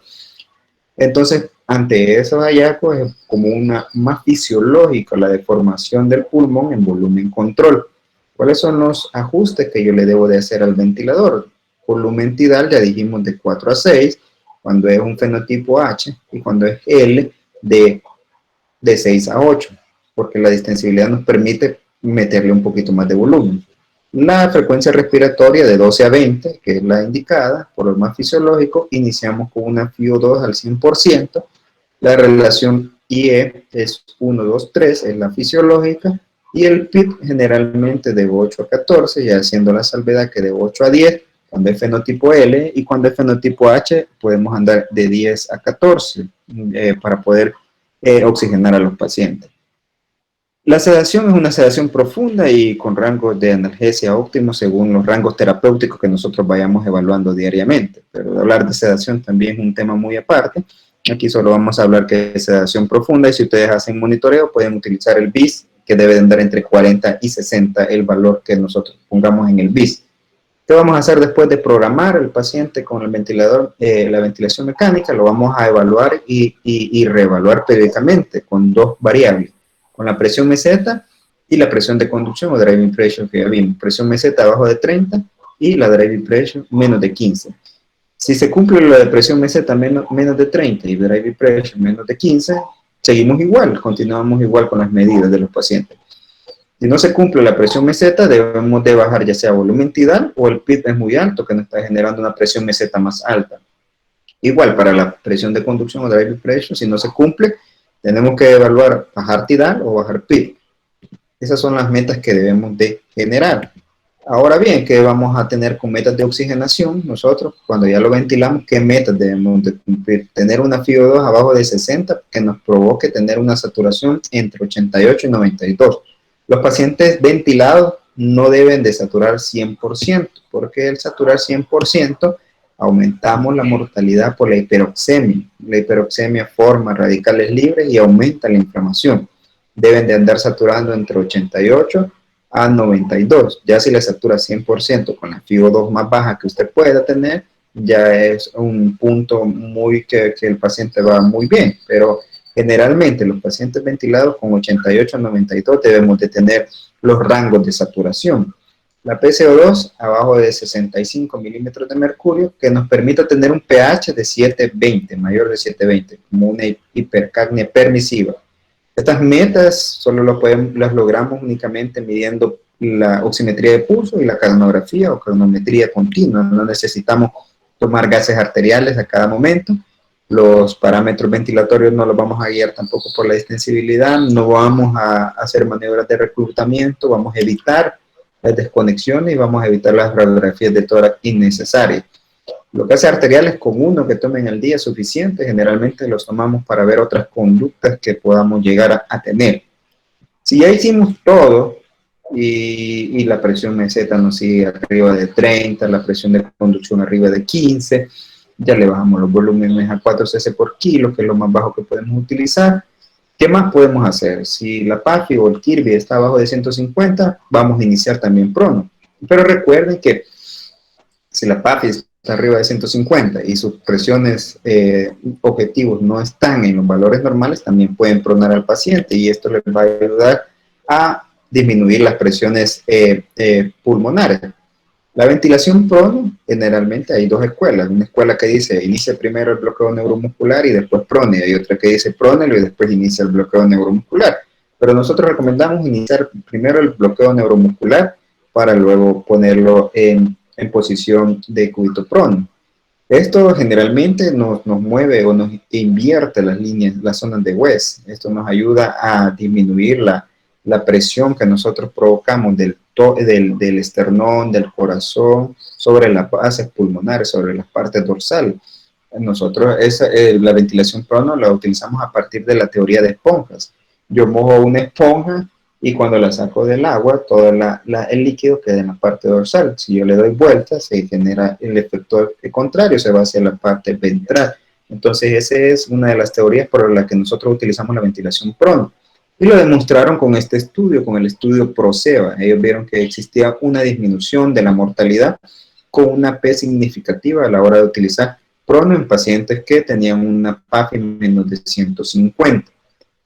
Entonces, ante esos hallazgos es como una más fisiológica la deformación del pulmón en volumen control. ¿Cuáles son los ajustes que yo le debo de hacer al ventilador? Volumen tidal ya dijimos de 4 a 6, cuando es un fenotipo H, y cuando es L de 6 a 8, porque la distensibilidad nos permite meterle un poquito más de volumen. La frecuencia respiratoria de 12 a 20, que es la indicada, por lo más fisiológico, iniciamos con una FiO2 al 100%, la relación IE es 1, 2, 3, es la fisiológica, y el PIB generalmente de 8 a 14, ya haciendo la salvedad que de 8 a 10, cuando es fenotipo L, y cuando es fenotipo H, podemos andar de 10 a 14 para poder oxigenar a los pacientes. La sedación es una sedación profunda y con rangos de analgesia óptimos según los rangos terapéuticos que nosotros vayamos evaluando diariamente. Pero hablar de sedación también es un tema muy aparte. Aquí solo vamos a hablar que es sedación profunda, y si ustedes hacen monitoreo pueden utilizar el BIS, que debe de andar entre 40 y 60 el valor que nosotros pongamos en el BIS. ¿Qué vamos a hacer después de programar al paciente con el ventilador, la ventilación mecánica? Lo vamos a evaluar y reevaluar periódicamente con dos variables, con la presión meseta y la presión de conducción o driving pressure que ya vimos. Presión meseta abajo de 30 y la driving pressure menos de 15. Si se cumple la de presión meseta menos de 30 y driving pressure menos de 15, seguimos igual, continuamos igual con las medidas de los pacientes. Si no se cumple la presión meseta, debemos de bajar ya sea volumen tidal o el PIB es muy alto, que nos está generando una presión meseta más alta. Igual para la presión de conducción o driving pressure, si no se cumple, tenemos que evaluar bajar tidal o bajar PIB. Esas son las metas que debemos de generar. Ahora bien, ¿qué vamos a tener con metas de oxigenación? Nosotros, cuando ya lo ventilamos, ¿qué metas debemos de cumplir? Tener una FiO2 abajo de 60 que nos provoque tener una saturación entre 88 y 92. Los pacientes ventilados no deben de saturar 100%, porque al saturar 100% aumentamos la mortalidad por la hiperoxemia. La hiperoxemia forma radicales libres y aumenta la inflamación. Deben de andar saturando entre 88 a 92. Ya si la satura 100% con la FiO2 más baja que usted pueda tener, ya es un punto muy que el paciente va muy bien, pero generalmente los pacientes ventilados con 88 a 92 debemos de tener los rangos de saturación. La PCO2 abajo de 65 milímetros de mercurio, que nos permita tener un pH de 720, mayor de 720, como una hipercapnia permisiva. Estas metas solo las logramos únicamente midiendo la oximetría de pulso y la calmanografía o calmanometría continua. No necesitamos tomar gases arteriales a cada momento. Los parámetros ventilatorios no los vamos a guiar tampoco por la distensibilidad, no vamos a hacer maniobras de reclutamiento, vamos a evitar las desconexiones y vamos a evitar las radiografías de tórax innecesarias. Los gases arteriales con uno que tomen al día es suficiente, generalmente los tomamos para ver otras conductas que podamos llegar a tener. Si ya hicimos todo y la presión meseta nos sigue arriba de 30, la presión de conducción arriba de 15, ya le bajamos los volúmenes a 4 cc por kilo, que es lo más bajo que podemos utilizar. ¿Qué más podemos hacer? Si la PAFI o el Kirby está abajo de 150, vamos a iniciar también prono. Pero recuerden que si la PAFI está arriba de 150 y sus presiones objetivos no están en los valores normales, también pueden pronar al paciente y esto les va a ayudar a disminuir las presiones pulmonares. La ventilación prono, generalmente hay dos escuelas. Una escuela que dice inicia primero el bloqueo neuromuscular y después prone. Hay otra que dice prónelo y después inicia el bloqueo neuromuscular. Pero nosotros recomendamos iniciar primero el bloqueo neuromuscular para luego ponerlo en posición de cúbito prono. Esto generalmente nos mueve o nos invierte las líneas, las zonas de West. Esto nos ayuda a disminuir la presión que nosotros provocamos del esternón, del corazón, sobre las bases pulmonares, sobre las partes dorsales. Nosotros la ventilación prono la utilizamos a partir de la teoría de esponjas. Yo mojo una esponja y cuando la saco del agua, todo el líquido queda en la parte dorsal. Si yo le doy vueltas, se genera el efecto contrario, se va hacia la parte ventral. Entonces, esa es una de las teorías por la que nosotros utilizamos la ventilación prono. Y lo demostraron con este estudio, con el estudio PROSEBA. Ellos vieron que existía una disminución de la mortalidad con una P significativa a la hora de utilizar prono en pacientes que tenían una PAFI menos de 150.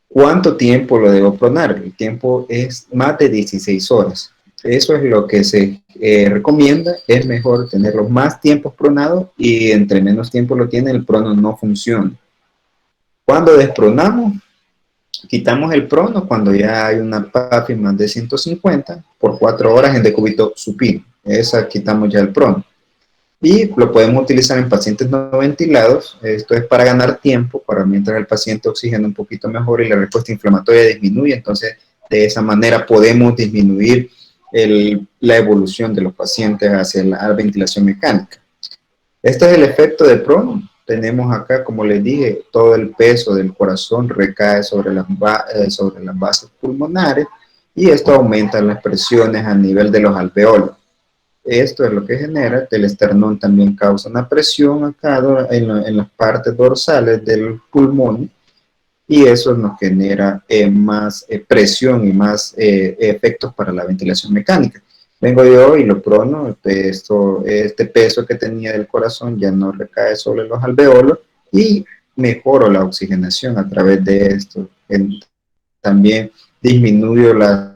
¿Cuánto tiempo lo debo pronar? El tiempo es más de 16 horas. Eso es lo que se recomienda. Es mejor tenerlo más tiempos pronados y entre menos tiempo lo tiene, el prono no funciona. Cuando despronamos, quitamos el prono cuando ya hay una PAFI más de 150 por 4 horas en decúbito supino. Esa quitamos ya el prono. Y lo podemos utilizar en pacientes no ventilados. Esto es para ganar tiempo, para mientras el paciente oxigena un poquito mejor y la respuesta inflamatoria disminuye. Entonces, de esa manera podemos disminuir la evolución de los pacientes hacia la ventilación mecánica. Este es el efecto de prono. Tenemos acá, como les dije, todo el peso del corazón recae sobre las bases pulmonares y esto aumenta las presiones a nivel de los alveolos. Esto es lo que genera, el esternón también causa una presión acá en las partes dorsales del pulmón y eso nos genera más presión y más efectos para la ventilación mecánica. Vengo yo y lo prono, este peso que tenía del corazón ya no recae sobre los alveolos y mejoro la oxigenación a través de esto. También disminuyo la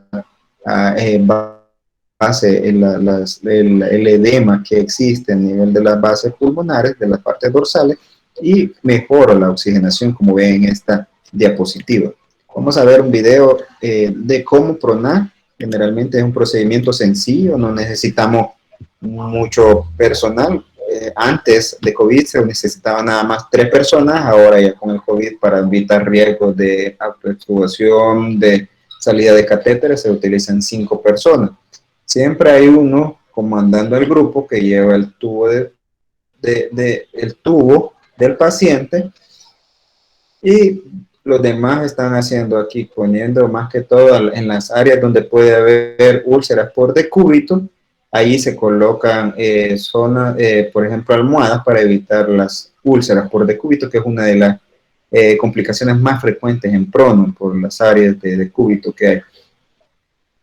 el edema que existe a nivel de las bases pulmonares, de las partes dorsales, y mejora la oxigenación, como ven en esta diapositiva. Vamos a ver un video de cómo pronar. Generalmente es un procedimiento sencillo, no necesitamos mucho personal. Antes de COVID se necesitaba nada más 3 personas, ahora ya con el COVID, para evitar riesgos de autoextubación, de salida de catéteres, se utilizan 5 personas. Siempre hay uno comandando el grupo que lleva el tubo, el tubo del paciente y los demás están haciendo aquí, poniendo más que todo en las áreas donde puede haber úlceras por decúbito. Ahí se colocan zonas, por ejemplo, almohadas para evitar las úlceras por decúbito, que es una de las complicaciones más frecuentes en prono por las áreas de decúbito que hay.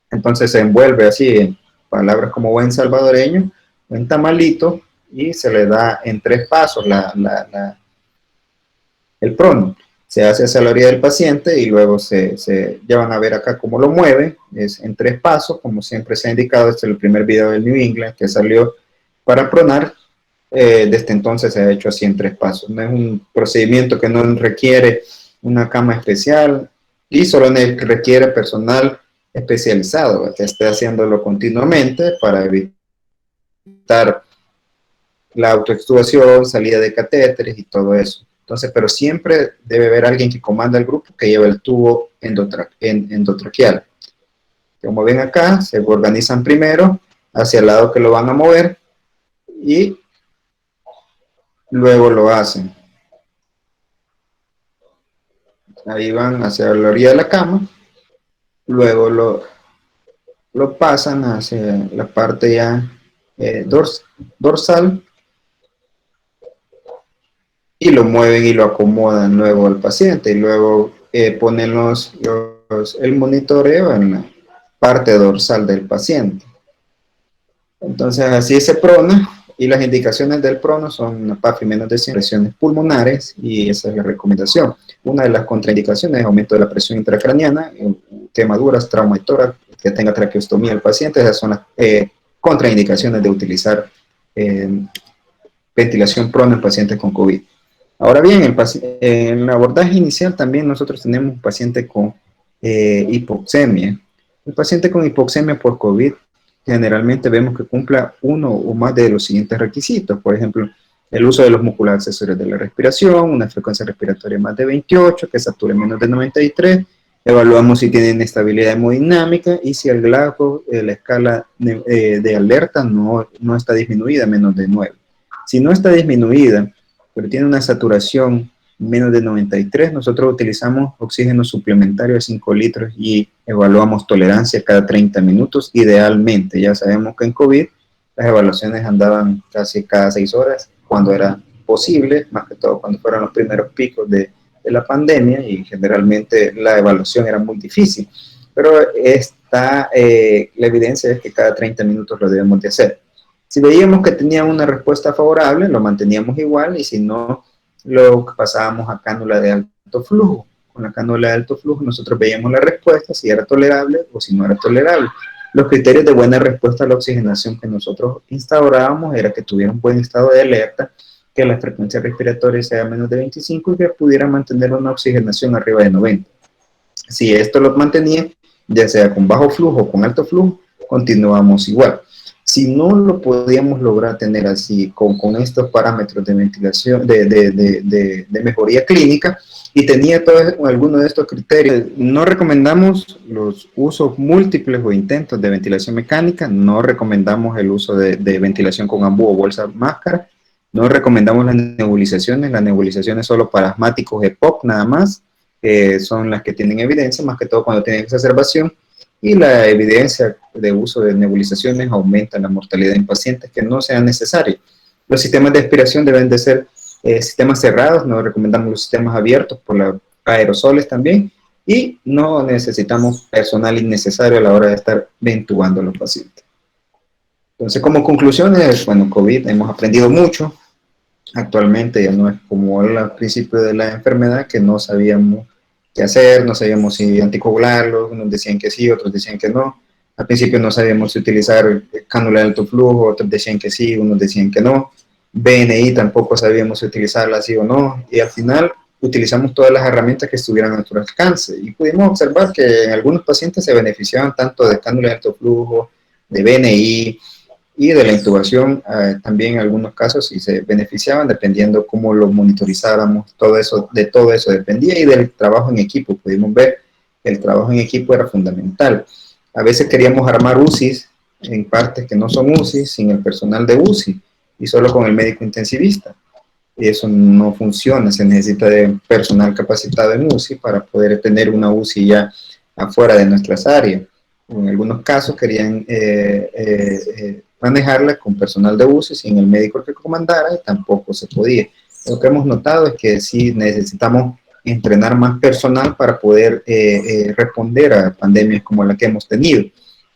Entonces se envuelve así, en palabras como buen salvadoreño, un tamalito y se le da en 3 pasos el prono. Se hace hacia la orilla del paciente y luego ya van a ver acá cómo lo mueve. Es en 3 pasos, como siempre se ha indicado. Este es el primer video del New England que salió para pronar. Desde entonces se ha hecho así en 3 pasos. No es un procedimiento que no requiere una cama especial y solo requiere personal especializado que esté haciéndolo continuamente para evitar la autoextubación, salida de catéteres y todo eso. Entonces, pero siempre debe haber alguien que comanda el grupo que lleva el tubo endotraqueal. Como ven acá, se organizan primero hacia el lado que lo van a mover y luego lo hacen. Ahí van hacia la orilla de la cama, luego lo pasan hacia la parte ya dorsal y lo mueven y lo acomodan luego al paciente y luego ponen el monitoreo en la parte dorsal del paciente. Entonces así se prona y las indicaciones del prono son una PAFI menos de 100, presiones pulmonares y esa es la recomendación. Una de las contraindicaciones es aumento de la presión intracraniana, quemaduras, trauma y tórax, que tenga traqueostomía el paciente. Esas son las contraindicaciones de utilizar ventilación prono en pacientes con COVID. Ahora bien, en el abordaje inicial también nosotros tenemos un paciente con hipoxemia. El paciente con hipoxemia por COVID generalmente vemos que cumpla uno o más de los siguientes requisitos. Por ejemplo, el uso de los músculos accesorios de la respiración, una frecuencia respiratoria más de 28, que sature menos de 93. Evaluamos si tiene inestabilidad hemodinámica y si el GLACO, la escala de alerta no está disminuida, menos de 9. Si no está disminuida, pero tiene una saturación menos de 93, nosotros utilizamos oxígeno suplementario de 5 litros y evaluamos tolerancia cada 30 minutos, idealmente. Ya sabemos que en COVID las evaluaciones andaban casi cada 6 horas, cuando era posible, más que todo cuando fueron los primeros picos de la pandemia, y generalmente la evaluación era muy difícil. Pero la evidencia es que cada 30 minutos lo debemos de hacer. Si veíamos que tenía una respuesta favorable, lo manteníamos igual, y si no, lo pasábamos a cánula de alto flujo. Con la cánula de alto flujo nosotros veíamos la respuesta, si era tolerable o si no era tolerable. Los criterios de buena respuesta a la oxigenación que nosotros instaurábamos era que tuviera un buen estado de alerta, que la frecuencia respiratoria sea menos de 25 y que pudiera mantener una oxigenación arriba de 90. Si esto lo mantenía, ya sea con bajo flujo o con alto flujo, continuamos igual. Si no lo podíamos lograr tener así, con estos parámetros de ventilación, de mejoría clínica, y tenía alguno de estos criterios, no recomendamos los usos múltiples o intentos de ventilación mecánica, no recomendamos el uso de ventilación con ambú o bolsa máscara, no recomendamos las nebulizaciones solo para asmáticos EPOC nada más, son las que tienen evidencia, más que todo cuando tienen exacerbación, y la evidencia de uso de nebulizaciones aumenta la mortalidad en pacientes que no sean necesarios. Los sistemas de aspiración deben de ser sistemas cerrados, no recomendamos los sistemas abiertos por los aerosoles también, y no necesitamos personal innecesario a la hora de estar ventubando a los pacientes. Entonces, como conclusiones, bueno, COVID hemos aprendido mucho. Actualmente ya no es como al principio de la enfermedad, que no sabíamos qué hacer, no sabíamos si anticoagularlos, unos decían que sí, otros decían que no. Al principio no sabíamos si utilizar cánula de alto flujo, otros decían que sí, unos decían que no. BNI tampoco sabíamos si utilizarla sí o no, y al final utilizamos todas las herramientas que estuvieran a nuestro alcance, y pudimos observar que en algunos pacientes se beneficiaban tanto de cánula de alto flujo, de BNI, y de la intubación también en algunos casos sí se beneficiaban, dependiendo cómo lo monitorizáramos. De todo eso dependía, y del trabajo en equipo. Pudimos ver que el trabajo en equipo era fundamental. A veces queríamos armar UCIs en partes que no son UCIs, sin el personal de UCI y solo con el médico intensivista. Y eso no funciona, se necesita de personal capacitado en UCI para poder tener una UCI ya afuera de nuestras áreas. En algunos casos querían manejarla con personal de UCI sin el médico que comandara, y tampoco se podía. Lo que hemos notado es que sí necesitamos entrenar más personal para poder responder a pandemias como la que hemos tenido,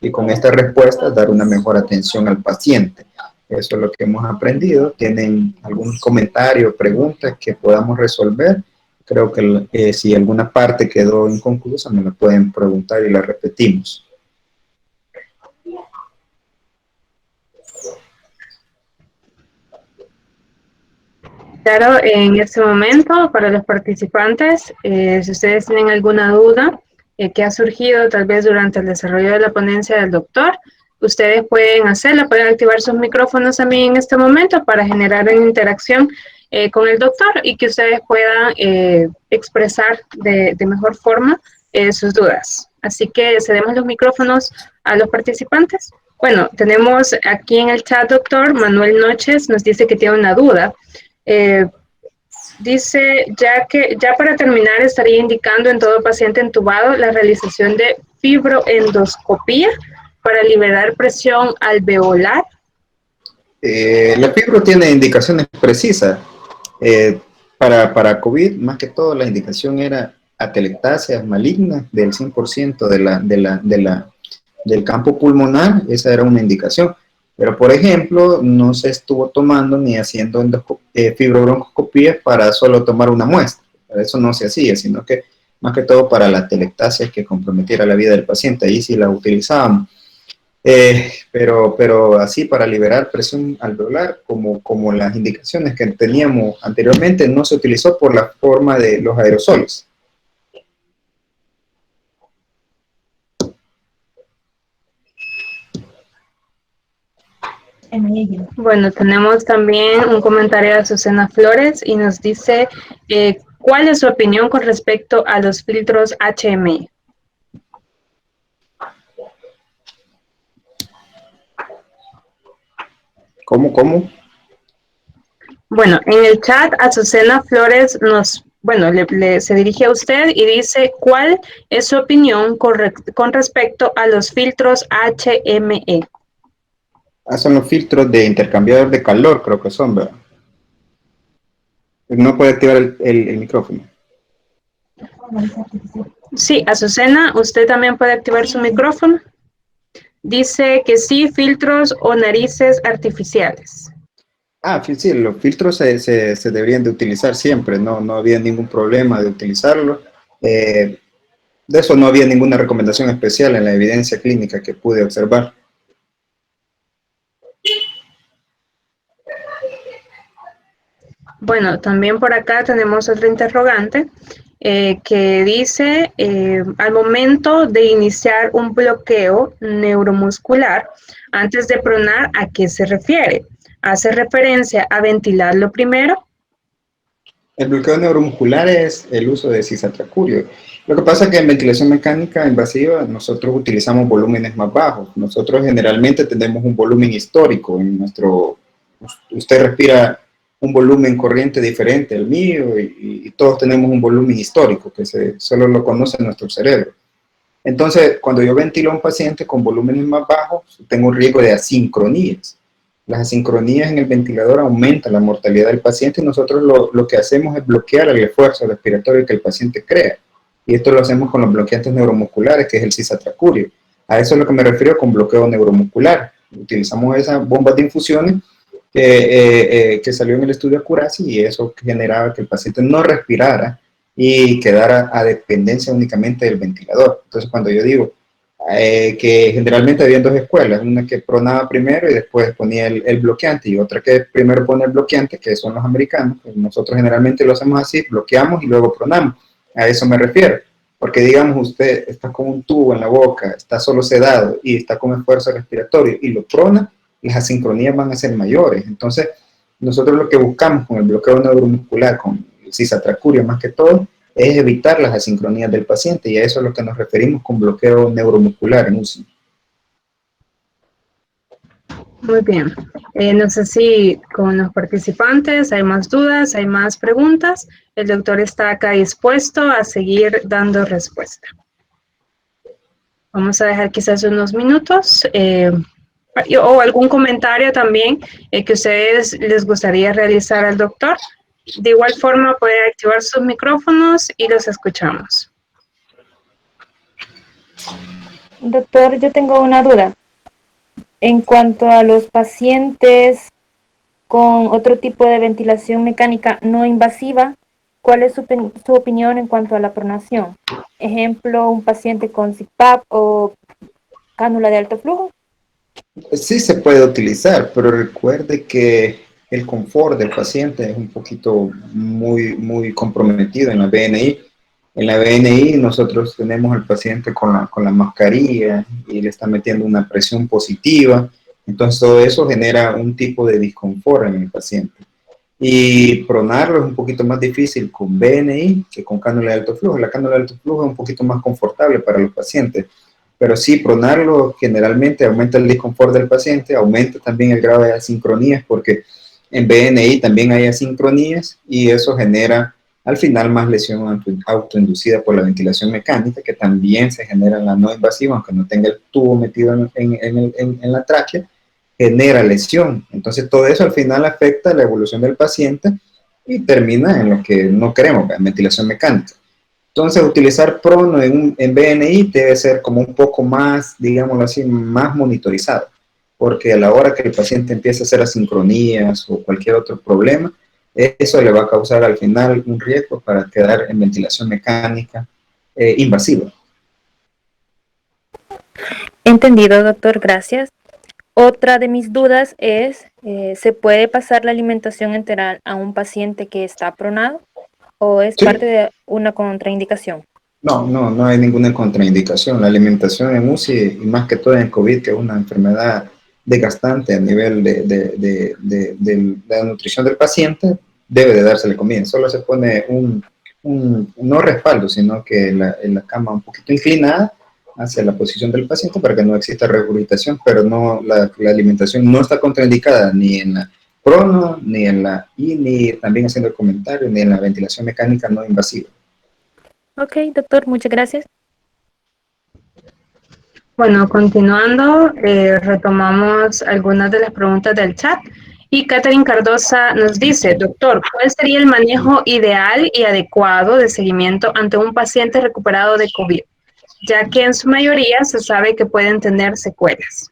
y con esta respuesta dar una mejor atención al paciente. Eso es lo que hemos aprendido. ¿Tienen algún comentario, preguntas que podamos resolver? Creo que si alguna parte quedó inconclusa, me la pueden preguntar y la repetimos. Claro, en este momento, para los participantes, si ustedes tienen alguna duda que ha surgido tal vez durante el desarrollo de la ponencia del doctor, ustedes pueden hacerla, pueden activar sus micrófonos también en este momento para generar una interacción con el doctor, y que ustedes puedan expresar de mejor forma sus dudas. Así que cedemos los micrófonos a los participantes. Bueno, tenemos aquí en el chat, doctor Manuel Noches nos dice que tiene una duda. Dice, ya para terminar, estaría indicando en todo paciente entubado la realización de fibroendoscopía para liberar presión alveolar. La fibro tiene indicaciones precisas. Para COVID, más que todo, la indicación era atelectasias malignas del 100% del campo pulmonar. Esa era una indicación. Pero, por ejemplo, no se estuvo tomando ni haciendo fibrobroncoscopías para solo tomar una muestra. Eso no se hacía, sino que más que todo para la atelectasia que comprometiera la vida del paciente. Ahí sí la utilizábamos. Pero así para liberar presión alveolar, como las indicaciones que teníamos anteriormente, no se utilizó por la forma de los aerosoles. Bueno, tenemos también un comentario de Azucena Flores y nos dice, ¿cuál es su opinión con respecto a los filtros HMI? ¿Cómo? Bueno, en el chat Azucena Flores se dirige a usted y dice, ¿cuál es su opinión con respecto a los filtros HME? Son los filtros de intercambiador de calor, creo que son, ¿verdad? No puede activar el micrófono. Sí, Azucena, usted también puede activar su micrófono. Dice que sí, filtros o narices artificiales. Sí, los filtros se deberían de utilizar siempre, no había ningún problema de utilizarlo. De eso no había ninguna recomendación especial en la evidencia clínica que pude observar. Bueno, también por acá tenemos otro interrogante que dice, al momento de iniciar un bloqueo neuromuscular, antes de pronar, ¿a qué se refiere? ¿Hace referencia a ventilarlo primero? El bloqueo neuromuscular es el uso de cisatracurio. Lo que pasa es que en ventilación mecánica invasiva nosotros utilizamos volúmenes más bajos. Nosotros generalmente tenemos un volumen histórico en nuestro... Usted respira un volumen corriente diferente al mío y todos tenemos un volumen histórico que solo lo conoce nuestro cerebro. Entonces, cuando yo ventilo a un paciente con volúmenes más bajos, tengo un riesgo de asincronías. Las asincronías en el ventilador aumentan la mortalidad del paciente y nosotros lo que hacemos es bloquear el esfuerzo respiratorio que el paciente crea. Y esto lo hacemos con los bloqueantes neuromusculares, que es el cisatracurio. A eso es lo que me refiero con bloqueo neuromuscular. Utilizamos esas bombas de infusiones que salió en el estudio Acurazi y eso generaba que el paciente no respirara y quedara a dependencia únicamente del ventilador. Entonces, cuando yo digo que generalmente había dos escuelas, una que pronaba primero y después ponía el bloqueante y otra que primero pone el bloqueante, que son los americanos. Pues nosotros generalmente lo hacemos así, bloqueamos y luego pronamos. A eso me refiero. Porque digamos, usted está con un tubo en la boca, está solo sedado y está con esfuerzo respiratorio y lo prona, las asincronías van a ser mayores. Entonces, nosotros lo que buscamos con el bloqueo neuromuscular, con el cisatracurio más que todo, es evitar las asincronías del paciente y a eso es lo que nos referimos con bloqueo neuromuscular en UCI. Muy bien. No sé si con los participantes hay más dudas, hay más preguntas. El doctor está acá dispuesto a seguir dando respuesta. Vamos a dejar quizás unos minutos o algún comentario también que ustedes les gustaría realizar al doctor. De igual forma pueden activar sus micrófonos y los escuchamos. Doctor, yo tengo una duda. En cuanto a los pacientes con otro tipo de ventilación mecánica no invasiva, ¿cuál es su opinión en cuanto a la pronación? Ejemplo, un paciente con CPAP o cánula de alto flujo. Sí se puede utilizar, pero recuerde que el confort del paciente es un poquito muy comprometido en la BNI. En la BNI nosotros tenemos al paciente con la mascarilla y le está metiendo una presión positiva. Entonces todo eso genera un tipo de disconfort en el paciente. Y pronarlo es un poquito más difícil con BNI que con cánula de alto flujo. La cánula de alto flujo es un poquito más confortable para los pacientes. Pero sí, pronarlo generalmente aumenta el disconfort del paciente, aumenta también el grado de asincronías, porque en BNI también hay asincronías y eso genera al final más lesión autoinducida por la ventilación mecánica, que también se genera en la no invasiva, aunque no tenga el tubo metido en la tráquea, genera lesión. Entonces todo eso al final afecta la evolución del paciente y termina en lo que no queremos, en ventilación mecánica. Entonces, utilizar prono en BNI debe ser como un poco más, digámoslo así, más monitorizado, porque a la hora que el paciente empiece a hacer asincronías o cualquier otro problema, eso le va a causar al final un riesgo para quedar en ventilación mecánica invasiva. Entendido, doctor, gracias. Otra de mis dudas es, ¿se puede pasar la alimentación enteral a un paciente que está pronado o es Sí. parte de una contraindicación? No hay ninguna contraindicación. La alimentación en UCI, y más que todo en COVID, que es una enfermedad desgastante a nivel de la nutrición del paciente, debe de dársele comida. Solo se pone no respaldo, sino que en la cama un poquito inclinada hacia la posición del paciente para que no exista regurgitación, pero no, la alimentación no está contraindicada ni en la prono, ni en la I, ni también haciendo el comentario, ni en la ventilación mecánica no invasiva. Ok, doctor, muchas gracias. Bueno, continuando, retomamos algunas de las preguntas del chat. Y Catherine Cardosa nos dice, doctor, ¿cuál sería el manejo ideal y adecuado de seguimiento ante un paciente recuperado de COVID? ya que en su mayoría se sabe que pueden tener secuelas.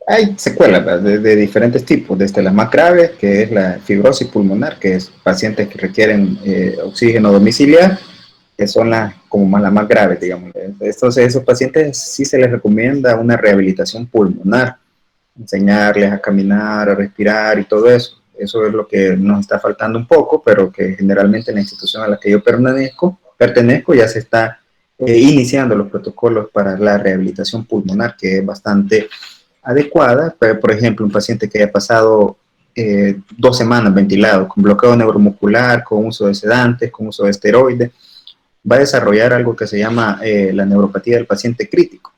Hay secuelas, ¿verdad? De diferentes tipos, desde las más graves, que es la fibrosis pulmonar, que es pacientes que requieren oxígeno domiciliar, que son las más graves, digamos. Entonces, a esos pacientes sí se les recomienda una rehabilitación pulmonar, enseñarles a caminar, a respirar y todo eso. Eso es lo que nos está faltando un poco, pero que generalmente en la institución a la que yo pertenezco ya se está iniciando los protocolos para la rehabilitación pulmonar, que es bastante adecuada. Pero, por ejemplo, un paciente que haya pasado 2 semanas ventilado con bloqueo neuromuscular, con uso de sedantes, con uso de esteroides, va a desarrollar algo que se llama la neuropatía del paciente crítico.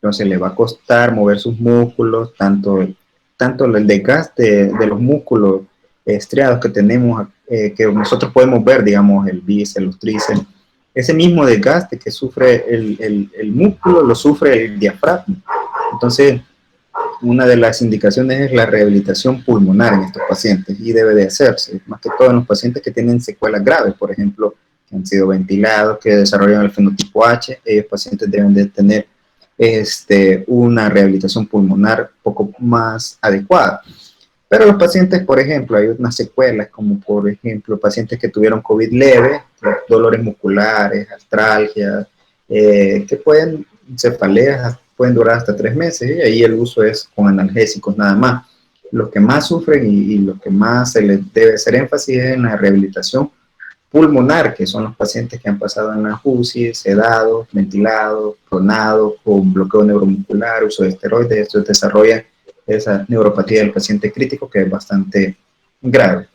Entonces le va a costar mover sus músculos, tanto el desgaste de los músculos estriados que tenemos, que nosotros podemos ver, digamos, el bíceps, los tríceps. Ese mismo desgaste que sufre el músculo, lo sufre el diafragma. Entonces, una de las indicaciones es la rehabilitación pulmonar en estos pacientes y debe de hacerse, más que todo en los pacientes que tienen secuelas graves, por ejemplo, que han sido ventilados, que desarrollan el fenotipo H. Ellos pacientes deben de tener una rehabilitación pulmonar un poco más adecuada. Pero los pacientes, por ejemplo, hay unas secuelas como por ejemplo pacientes que tuvieron COVID leve, dolores musculares, artralgias, que pueden, cefaleas, pueden durar hasta 3 meses, y ahí el uso es con analgésicos nada más. Los que más sufren y lo que más se les debe hacer énfasis es en la rehabilitación pulmonar, que son los pacientes que han pasado en la UCI, sedados, ventilados, pronados, con bloqueo neuromuscular, uso de esteroides. Esto desarrolla esa neuropatía del paciente crítico, que es bastante grave.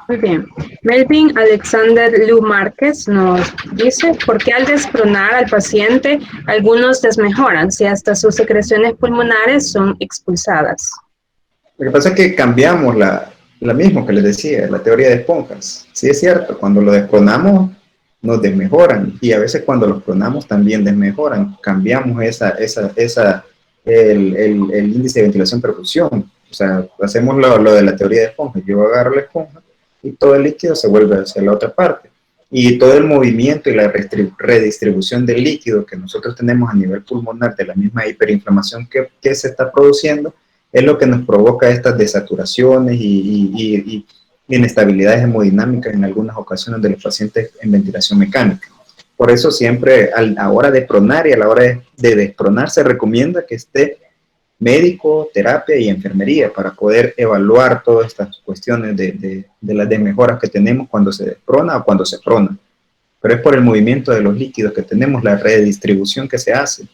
Muy bien. Melvin Alexander Lu Márquez nos dice, ¿por qué al despronar al paciente algunos desmejoran si hasta sus secreciones pulmonares son expulsadas? Lo que pasa es que cambiamos la misma que les decía, la teoría de esponjas. Sí es cierto, cuando lo despronamos nos desmejoran, y a veces cuando los pronamos también desmejoran. Cambiamos el índice de ventilación perfusión. O sea, hacemos lo de la teoría de esponjas. Yo agarro la esponja y todo el líquido se vuelve hacia la otra parte. Y todo el movimiento y la redistribución del líquido que nosotros tenemos a nivel pulmonar, de la misma hiperinflamación que se está produciendo, es lo que nos provoca estas desaturaciones y inestabilidades hemodinámicas en algunas ocasiones de los pacientes en ventilación mecánica. Por eso siempre a la hora de pronar y a la hora de despronar se recomienda que esté médico, terapia y enfermería para poder evaluar todas estas cuestiones de las desmejoras que tenemos cuando se desprona o cuando se prona. Pero es por el movimiento de los líquidos que tenemos, la redistribución que se hace.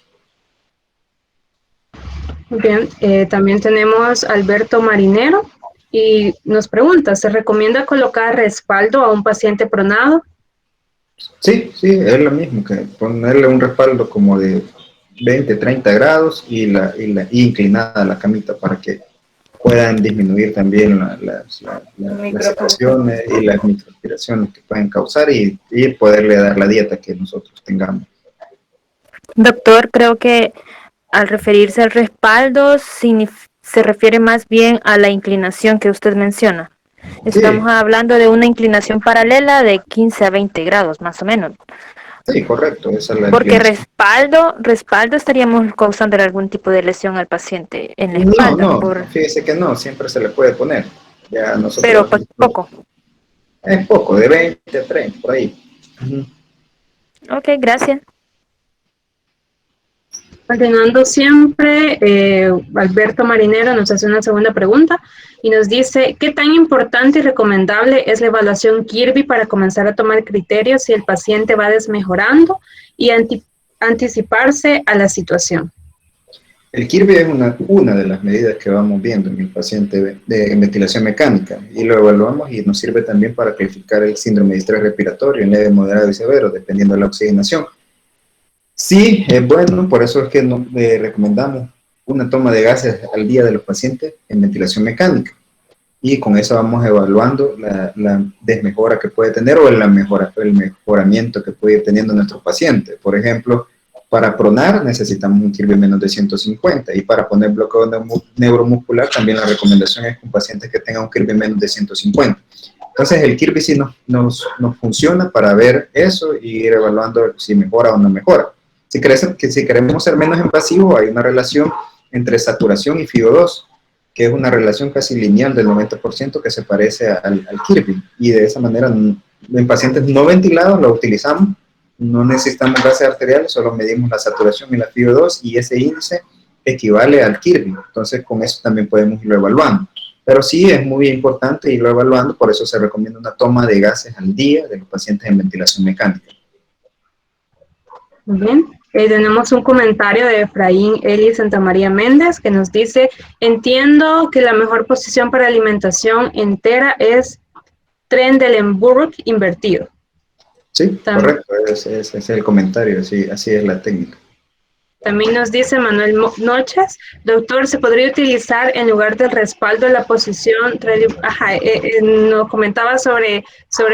Muy bien, también tenemos Alberto Marinero y nos pregunta, ¿se recomienda colocar respaldo a un paciente pronado? Sí, es lo mismo, que ponerle un respaldo como de 20, 30 grados y inclinada la camita para que puedan disminuir también las sedaciones y las microaspiraciones que pueden causar y poderle dar la dieta que nosotros tengamos. Doctor, creo que al referirse al respaldo se refiere más bien a la inclinación que usted menciona. Estamos hablando de una inclinación paralela de 15 a 20 grados, más o menos. Sí, correcto. Esa es la porque respaldo estaríamos causando algún tipo de lesión al paciente en la espalda. No, fíjese que no, siempre se le puede poner. Ya nosotros, pero poco. Es poco, de 20 a 30, por ahí. Ok, gracias. Continuando siempre, Alberto Marinero nos hace una segunda pregunta y nos dice, ¿qué tan importante y recomendable es la evaluación Kirby para comenzar a tomar criterios si el paciente va desmejorando y anticiparse a la situación? El Kirby es una de las medidas que vamos viendo en el paciente de ventilación mecánica, y lo evaluamos y nos sirve también para clasificar el síndrome de estrés respiratorio en leve, moderado y severo, dependiendo de la oxigenación. Sí, es bueno, por eso es que recomendamos una toma de gases al día de los pacientes en ventilación mecánica. Y con eso vamos evaluando la desmejora que puede tener o el mejoramiento que puede ir teniendo nuestro paciente. Por ejemplo, Para pronar necesitamos un Kirby menos de 150 y para poner bloqueo neuromuscular también la recomendación es con pacientes que tengan un Kirby menos de 150. Entonces el Kirby sí nos funciona para ver eso y ir evaluando si mejora o no mejora. Si queremos ser menos invasivos, hay una relación entre saturación y FiO2, que es una relación casi lineal del 90% que se parece al Kirby. Y de esa manera, en pacientes no ventilados lo utilizamos, no necesitamos gases arteriales, solo medimos la saturación y la FiO2 y ese índice equivale al Kirby. Entonces con eso también podemos irlo evaluando. Pero sí es muy importante irlo evaluando, por eso se recomienda una toma de gases al día de los pacientes en ventilación mecánica. Muy bien. Tenemos un comentario de Efraín Eli Santamaría Méndez que nos dice: entiendo que la mejor posición para alimentación entera es Trendelenburg invertido. Sí, correcto, ese es el comentario, sí, así es la técnica. También nos dice Manuel Noches: doctor, ¿se podría utilizar en lugar del respaldo la posición? Nos comentaba sobre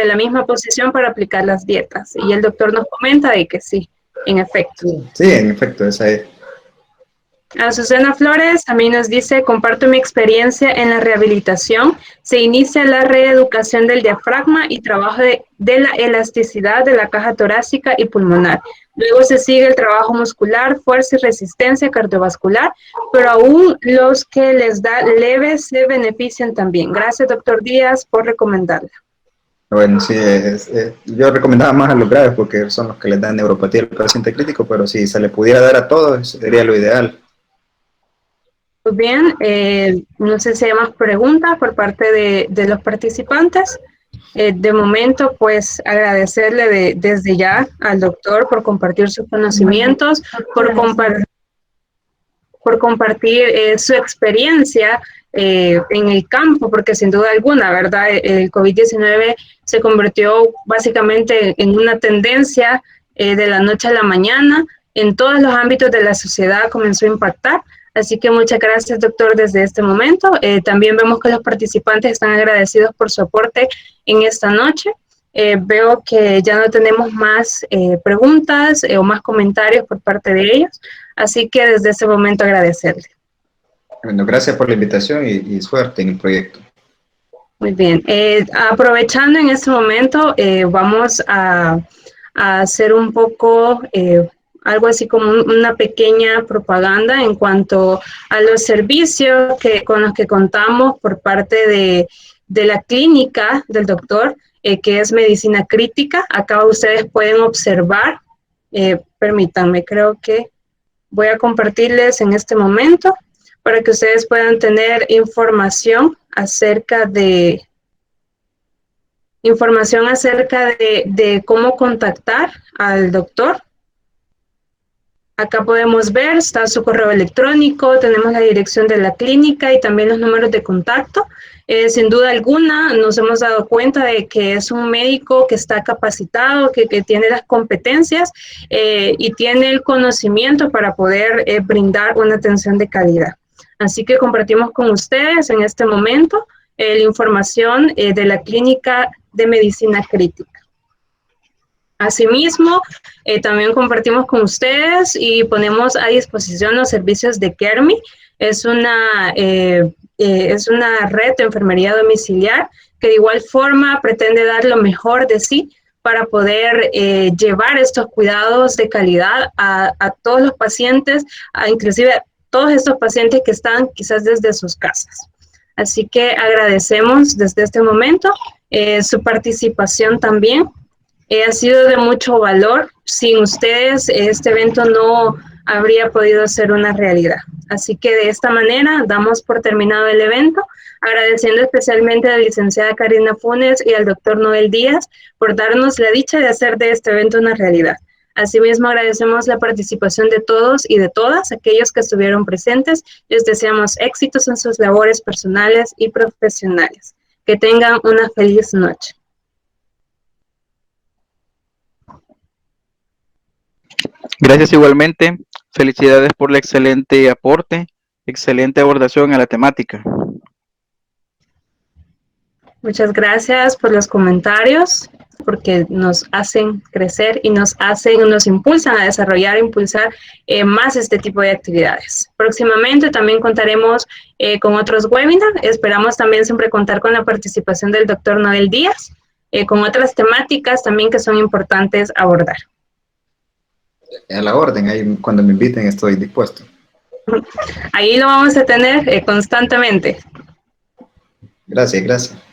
la misma posición para aplicar las dietas y el doctor nos comenta de que sí, en efecto. Sí, en efecto, esa es. Azucena Flores también nos dice: comparto mi experiencia en la rehabilitación. Se inicia la reeducación del diafragma y trabajo de la elasticidad de la caja torácica y pulmonar. Luego se sigue el trabajo muscular, fuerza y resistencia cardiovascular, pero aún los que les da leve se benefician también. Gracias, doctor Díaz, por recomendarla. Bueno, sí, yo recomendaba más a los graves porque son los que les dan neuropatía al paciente crítico, pero si se le pudiera dar a todos, sería lo ideal. Muy bien, no sé si hay más preguntas por parte de los participantes. De momento, pues agradecerle desde ya al doctor por compartir sus conocimientos, por compartir su experiencia en el campo, porque sin duda alguna, ¿verdad? El COVID-19 se convirtió básicamente en una tendencia de la noche a la mañana, en todos los ámbitos de la sociedad comenzó a impactar. Así que muchas gracias, doctor, desde este momento. También vemos que los participantes están agradecidos por su aporte en esta noche. Veo que ya no tenemos más preguntas o más comentarios por parte de ellos. Así que desde ese momento agradecerle. Bueno, gracias por la invitación y suerte en el proyecto. Muy bien. Aprovechando en este momento, vamos a hacer un poco algo así como una pequeña propaganda en cuanto a los servicios con los que contamos por parte de la clínica del doctor, que es medicina crítica. Acá ustedes pueden observar, permítanme, creo que voy a compartirles en este momento para que ustedes puedan tener información acerca de cómo contactar al doctor. Acá podemos ver, está su correo electrónico, tenemos la dirección de la clínica y también los números de contacto. Sin duda alguna, nos hemos dado cuenta de que es un médico que está capacitado, que tiene las competencias y tiene el conocimiento para poder brindar una atención de calidad. Así que compartimos con ustedes en este momento la información de la clínica de medicina crítica. Asimismo, también compartimos con ustedes y ponemos a disposición los servicios de Kermi. Es una red de enfermería domiciliar que de igual forma pretende dar lo mejor de sí para poder llevar estos cuidados de calidad a todos los pacientes, inclusive a todos estos pacientes que están quizás desde sus casas. Así que agradecemos desde este momento su participación también. Ha sido de mucho valor. Sin ustedes, este evento no habría podido ser una realidad. Así que de esta manera damos por terminado el evento, agradeciendo especialmente a la licenciada Karina Funes y al doctor Noel Díaz por darnos la dicha de hacer de este evento una realidad. Asimismo, agradecemos la participación de todos y de todas aquellos que estuvieron presentes. Les deseamos éxitos en sus labores personales y profesionales. Que tengan una feliz noche. Gracias igualmente. Felicidades por el excelente aporte, excelente abordación a la temática. Muchas gracias por los comentarios, porque nos hacen crecer y nos impulsan a desarrollar e impulsar más este tipo de actividades. Próximamente también contaremos con otros webinars. Esperamos también siempre contar con la participación del doctor Noel Díaz, con otras temáticas también que son importantes abordar. A la orden, ahí cuando me inviten estoy dispuesto. Ahí lo vamos a tener constantemente. Gracias, gracias.